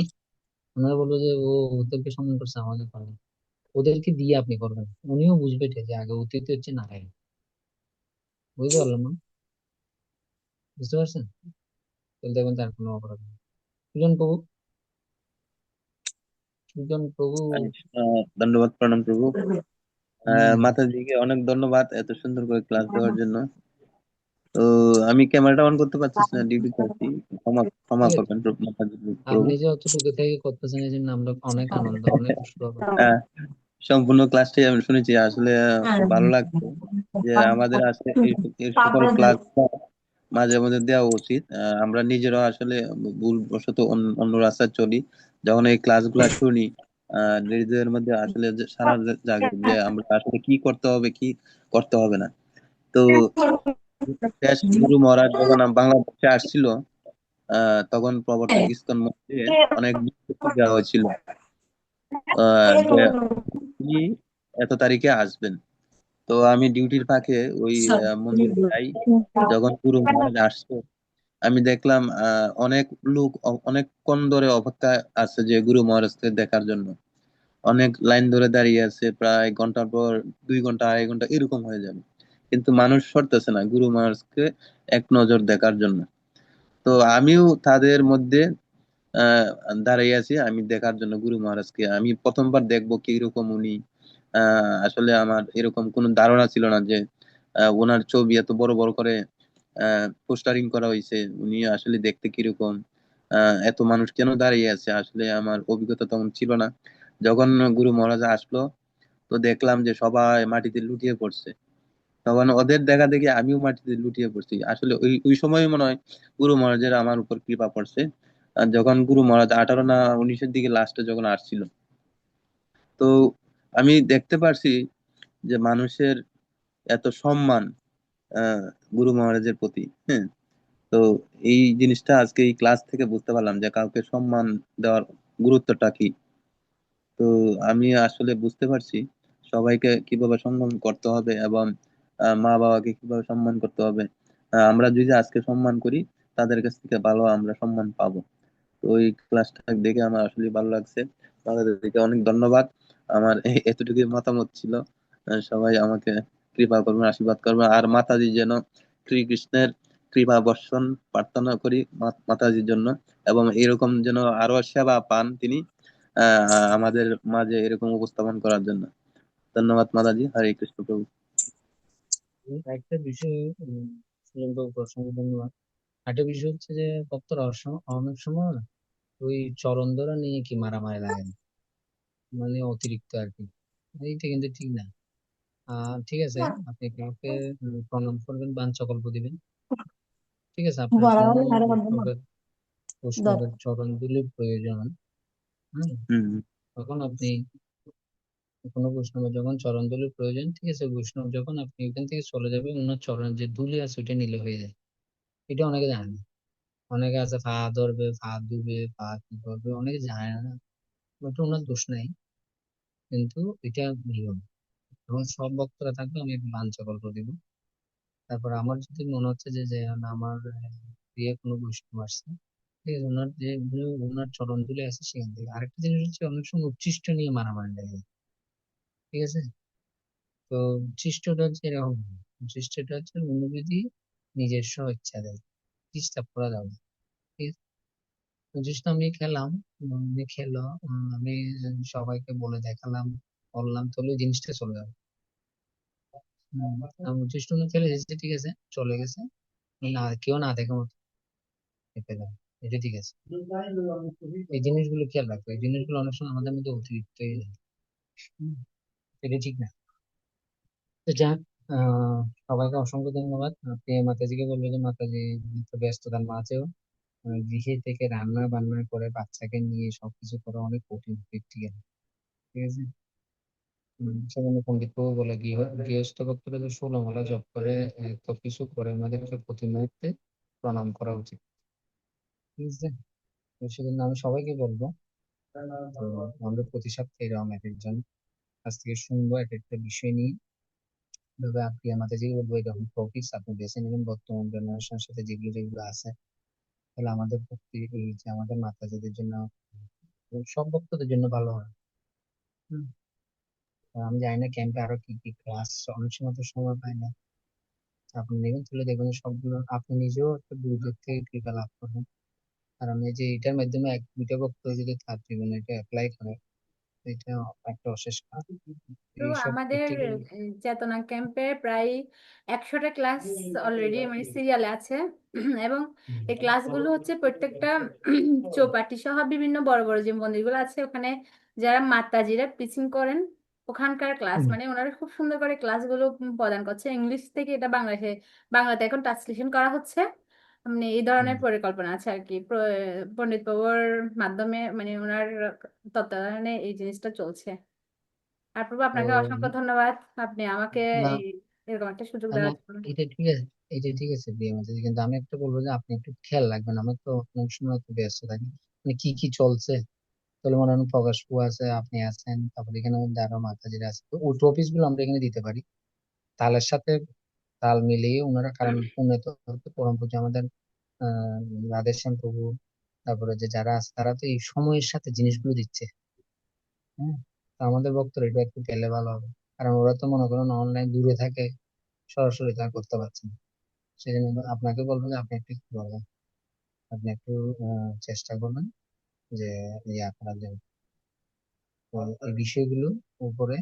ওনারা বলবো যে ও ওদেরকে সম্মান করছে, আমাকে করে ওদেরকে দিয়ে আপনি করবেন, উনিও বুঝবে ঠিক যে আগে অতীত হচ্ছে না আগে। বুঝতে পারলাম না, বুঝতে পারছেন? তাহলে দেখবেন তার কোনো অপরাধ নেই। সুজন প্রভু, সুজন প্রভু। ধন্যবাদ, প্রণাম প্রভু। হম মাতাজিকে অনেক ধন্যবাদ এত সুন্দর করে ক্লাস দেওয়ার জন্য। তো আমি ক্যামেরাটা অন করতে পারতেছি না, ডিউটিতে আছি, ক্ষমা ক্ষমা ঠিক আছে, করবেন মাতাজি প্রভু। আপনি যে অতটুকু থেকে করতেছেন এই জন্য আমরা অনেক আনন্দ, অনেক খুশি পাবো। আহ, সম্পূর্ণ ক্লাসটাই আমি শুনেছি, আসলে খুব ভালো লাগছে যে আমাদের আসলে এই সকল ক্লাস মাঝে মধ্যে দেওয়া উচিত। আমরা নিজেরাও আসলে ভুলবশত অন্য রাস্তায় চলি, যখন এই ক্লাসগুলো শুনি নিজেদের মধ্যে আসলে যে সারা জাগে যে আমরা আসলে কি করতে হবে কি করতে হবে না। তো শেষ গুরু মহারাজ যখন বাংলাদেশে আসছিল, তখন প্রবর্তক ইসকন মন্দিরে অনেক বিজ্ঞপ্তি দেওয়া হয়েছিল যে তিনি এত তারিখে আসবেন। তো আমি ডিউটির ফাঁকে ওই মন্দিরে যাই। যখন গুরু মহারাজ আসছে, আমি দেখলাম অনেক লোক অনেকক্ষণ ধরে অপেক্ষা আছে যে গুরু মহারাজকে দেখার জন্য। অনেক লাইন ধরে দাঁড়িয়ে আছে, প্রায় ঘন্টার পর 2 ঘন্টা 2.5 ঘন্টা এরকম হয়ে যাবে, কিন্তু মানুষ সরতেছে না গুরু মহারাজকে এক নজর দেখার জন্য। তো আমিও তাদের মধ্যে আহ দাঁড়িয়ে আছি, আমি দেখার জন্য গুরু মহারাজকে। আমি প্রথমবার দেখবো কি রকম উনি। আসলে আমার এরকম কোনো ধারণা ছিল না যে ওনার ছবি এত বড় বড় করে পোস্টারিং করা হয়েছে, উনি আসলে দেখতে কিরকম, এত মানুষ কেন দাঁড়িয়ে আছে, আসলে আমার অভিজ্ঞতা তখন ছিল না। যখন গুরু মহারাজ আসলো, তো দেখলাম যে সবাই মাটিতে লুটিয়ে পড়ছে। তখন ওদের দেখা দেখি আমিও মাটিতে লুটিয়ে পড়ছি। আসলে ওই ওই সময় মনে হয় গুরু মহারাজের আমার উপর কৃপা পড়ছে। আর যখন গুরু মহারাজ 18 না 19-এর দিকে লাস্টে যখন আসছিল, তো আমি দেখতে পারছি যে মানুষের এত সম্মান আহ গুরু মহারাজের প্রতি। হ্যাঁ, তো এই জিনিসটা আজকে এই ক্লাস থেকে বুঝতে পারলাম যে কাউকে সম্মান দেওয়ার গুরুত্বটা কি। তো আমি আসলে বুঝতে পারছি সবাইকে কিভাবে সম্মান করতে হবে, এবং মা বাবাকে কিভাবে সম্মান করতে হবে। আমরা যদি আজকে সম্মান করি, তাদের কাছ থেকে ভালো আমরা সম্মান পাবো। তো ওই ক্লাসটা দেখে আমার আসলে ভালো লাগছে। তাদেরকে অনেক ধন্যবাদ। আমার এতটুকু মতামত ছিল। সবাই আমাকে কৃপা করবেন, আশীর্বাদ করবেন, আর মাতাজি যেন শ্রীকৃষ্ণের কৃপা বর্ষণ প্রার্থনা করি মাতাজির জন্য, এবং এরকম যেন আরো সেবা পান তিনি আমাদের মাঝে এরকম উপস্থাপন করার জন্য। ধন্যবাদ মাতাজি। হরে কৃষ্ণ প্রভু। একটা বিষয়, সুজন প্রভু প্রসঙ্গে ধন্যবাদ। একটা বিষয় হচ্ছে যে ভক্তরা অনেক সময় ওই চরণ ধরা নিয়ে কি মারামারি লাগে না, মানে অতিরিক্ত আর কি। এইটা কিন্তু ঠিক না। ঠিক আছে, আপনি কাউকে প্রণাম করবেন, বাঞ্ছাকল্প দিবেন, ঠিক আছে। আপনার কোনো বৈষ্ণবের চরণ ধুলির প্রয়োজন, হ্যাঁ, হম। তখন আপনি কোনো বৈষ্ণবের যখন চরণ ধুলির প্রয়োজন, ঠিক আছে, বৈষ্ণব যখন আপনি ওখান থেকে চলে যাবে, ওনার চরণ যে ধুলি আছে ওইটা নিলে হয়ে যায়। এটা অনেকে জানে না। অনেকে আছে পা ধরবে, পা ধুবে, পা কি করবে, অনেকে জানে না। ওটা ওনার দোষ নাই, কিন্তু এটা নিয়ম। এবং সব ভক্তরা থাকবে, আমি বাঞ্ছাকল্প দিব। তারপর আমার যদি মনে হচ্ছে যে যে আমার প্রিয় কোনো বৈষ্ণব আসছে, ঠিক আছে, ওনার যে ওনার চরণ ধুলে আছে সেখান থেকে। আরেকটা জিনিস হচ্ছে অনেক সময় উচ্ছিষ্ট নিয়ে মারামারি লাগে, ঠিক আছে। তো উচ্ছিষ্টটা হচ্ছে এরকম না। উচ্ছিষ্টটা হচ্ছে অনুবিধি নিজস্ব ইচ্ছা দেয়, ডিস্টার্ব করা যাবে না, ঠিক আছে। উচ্ছিষ্ট আমি খেলাম, উনি খেলো, আমি সবাইকে বলে দেখালাম, বললাম, তাহলে ওই জিনিসটা চলে যাবে। আমি উচ্ছিষ্ট না খেলে এসেছে, ঠিক আছে, চলে গেছে, না কেউ না দেখে মতো চেপে দেয়, এটা ঠিক আছে। এই জিনিসগুলো খেয়াল রাখবে, এই জিনিসগুলো অনেক সময় আমাদের মধ্যে অতিরিক্ত হয়ে যায়। হুম, এটা ঠিক না। তো যাক, আহ সবাইকে অসংখ্য ধন্যবাদ। আপনি মাতাজিকে বলবো যে মাতাজি তো ব্যস্ততার মাঝেও গৃহে থেকে রান্না বান্না করে বাচ্চাকে নিয়ে সবকিছু করা অনেক কঠিন, ঠিক আছে, ঠিক আছে। সেজন্য পণ্ডিত বাবু বলে গৃহস্থ ভক্তরা যে 16 মালা জপ করে, এত কিছু করে, আমাদেরকে প্রতি মুহূর্তে প্রণাম করা উচিত, ঠিক আছে। তো সেজন্য আমি সবাইকে বলবো, তো আমরা প্রতি সপ্তাহে এরকম এক একজন কাছ থেকে শুনবো এক একটা বিষয় নিয়ে। তবে আপনি আমাদের যে বলবো এরকম টপিকস আপনি বেছে নেবেন বর্তমান জেনারেশনের সাথে যেগুলো যেগুলো আছে, তাহলে আমাদের পক্ষে এই যে আমাদের মাতাজিদের জন্য সব ভক্তদের জন্য ভালো হয়। হুম। আর আমি জানি না ক্যাম্পে আরো কি কি ক্লাস, অনেক সময় তো সময় পাই না। আপনি দেখবেন, তুলে দেখবেন সবগুলো, আপনি নিজেও একটা দূর থেকে কৃপা লাভ করবেন। কারণ এই যে এটার মাধ্যমে এক দুইটা ভক্ত যদি তার জীবনে এটা অ্যাপ্লাই করে, এটা একটা অশেষ কাজ। তো এইসব আমাদের প্র্যাকটিক্যাল। চেতনা ক্যাম্পে প্রায় 100টা ক্লাস অলরেডি মানে সিরিয়ালে আছে। এবং এই ক্লাসগুলো হচ্ছে প্রত্যেকটা চৌপাটি সহ বিভিন্ন বড় বড় যে মন্দিরগুলো আছে ওখানে যারা মাতাজিরা টিচিং করেন ওখানকার ক্লাস, মানে ওনারা খুব সুন্দর করে ক্লাসগুলো প্রদান করছে। ইংলিশ থেকে এটা বাংলাতে এখন ট্রান্সলেশন করা হচ্ছে। মানে এই ধরনের পরিকল্পনা আছে আর কি, পণ্ডিত বাবুর মাধ্যমে, মানে ওনার তত্ত্বাবধানে এই জিনিসটা চলছে। আর প্রভু তো আপনাকে অসংখ্য ধন্যবাদ, আপনি আমাকে না, এই এরকম একটা সুযোগ না, দেওয়ার জন্য। এটা ঠিক আছে, এটা ঠিক আছে বিয়ে মধ্যে, কিন্তু আমি একটু বলবো যে আপনি একটু খেয়াল রাখবেন, আমি তো অনেক সময় একটু ব্যস্ত থাকি, মানে কি কি চলছে। তাহলে মনে হয় প্রকাশ ফু আছে, আপনি আছেন, তারপরে এখানে মধ্যে আরো মাতাজিরা আছে, তো ওই টপিক গুলো আমরা এখানে দিতে পারি তালের সাথে তাল মিলিয়ে ওনারা। কারণ পুনে তো পরম পূজ্য আমাদের আহ রাধেশ্যাম প্রভু, তারপরে যে যারা আছে তারা তো এই সময়ের সাথে জিনিসগুলো দিচ্ছে। হ্যাঁ, তো আমাদের বক্তব্য এটা একটু পেলে ভালো হবে, কারণ ওরা তো মনে করেন অনলাইন দূরে থাকে, সরাসরি তা করতে পারছে না। সেই জন্য আপনাকে বলবো যে আপনি একটু কি করবেন, আপনি একটু চেষ্টা করবেন যে ইয়া করার জন্য। তো এই বিষয়গুলো উপরে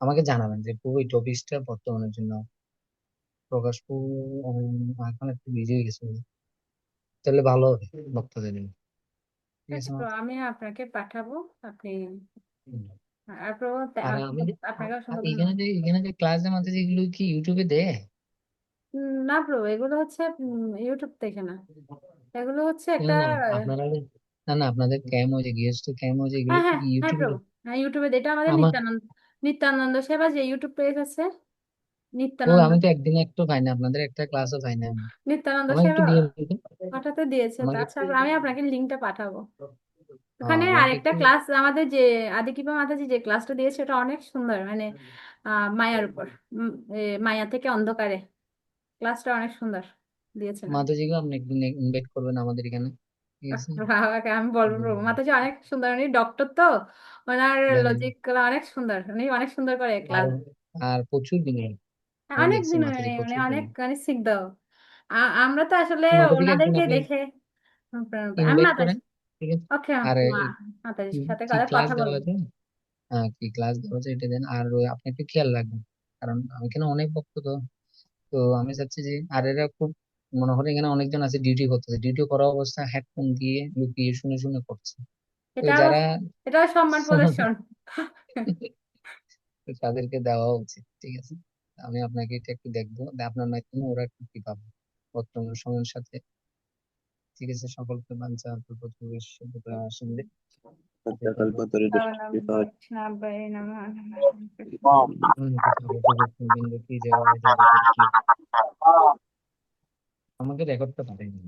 আমাকে জানাবেন যে পুরো এই টপিকসটা বর্তমানের জন্য প্রকাশ এখন একটু বিজি হয়ে গেছে, তাহলে ভালো হবে ভক্তদের জন্য। ঠিক ঠিক আছে আছে মা? তো আমি আপনাকে পাঠাবো, আপনি হুম। আর প্রভু আর আমি আপনাকে আর অসংখ্য এখানে ধন্যবাদ। যে ক্লাস জামাতে যেগুলো কি ইউটিউবে দেয়? না প্রভু, এগুলো হচ্ছে ইউটিউব থেকে না, এগুলো হচ্ছে না একটা না আপনারা না না আপনাদের ক্যামো যে গৃহস্থ ক্যামো যে এগুলো হ্যাঁ কি হ্যাঁ হ্যাঁ ইউটিউবে প্রভু, দেয়? হ্যাঁ ইউটিউবে এটা আমাদের আমার নিত্যানন্দ সেবা যে ইউটিউব পেজ আছে, ও নিত্যানন্দ আমি তো একদিন একটু পাই না, আপনাদের একটা ক্লাসও পাই না আমি। নিত্যানন্দ আমাকে একটু সেবা দিয়ে দিতে। পাঠাতে দিয়েছে তো। আমাকে আচ্ছা, আমি আপনাকে লিঙ্কটা পাঠাবো। ওখানে আমাকে আরেকটা একটু ক্লাস আমাদের যে আদিকিপা মাতাজি যে ক্লাসটা দিয়েছে ওটা অনেক সুন্দর, মানে মায়ার উপর, মায়া থেকে অন্ধকারে, ক্লাসটা অনেক সুন্দর দিয়েছেন আপনি। মাতাজিকে আপনি একদিন ইনভাইট করবেন আমাদের এখানে, ঠিক আছে? বাবাকে আমি বলবো প্রভু, মাতাজি অনেক সুন্দর, উনি ডক্টর তো, ওনার জানেন। লজিক গুলো অনেক সুন্দর, উনি অনেক সুন্দর করে আর ক্লাস। আর প্রচুর বিনয়, আমি অনেক দেখছি দিন মাতাজি মানে উনি প্রচুর অনেক বিনয়। মানে শিখদ। আমরা তো আসলে মাতাজিকে একদিন ওনাদেরকে আপনি দেখে আমি ইনভাইট মাতাজি। করেন, ঠিক আছে? ওকে, আর কি মাতাজির সাথে কি ক্লাস কথা দেওয়া বলবো। যায়, কি ক্লাস দেওয়া যায় এটা দেন। আর আপনি একটু খেয়াল রাখবেন, কারণ আমি এখানে অনেক ভক্ত তো, তো আমি চাচ্ছি যে আর এরা খুব মনে হয় এখানে অনেকজন আছে ডিউটি করতেছে, ডিউটি করা অবস্থায় হেডফোন দিয়ে লুকিয়ে শুনে শুনে করছে। তো এটা যারা এটা সম্মান প্রদর্শন। তো তাদেরকে দেওয়া উচিত, ঠিক আছে? আমি আপনাকে এটা একটু দেখবো, আপনার মাধ্যমে ওরা একটু কি পাবে বর্তমান সময়ের সাথে। ঠিক আছে, সকলকে বাঞ্ছা আসলে বৈষ্ণবায় নমঃ। কি জয়, আমাকে রেকর্ডটা পাঠাই দিন।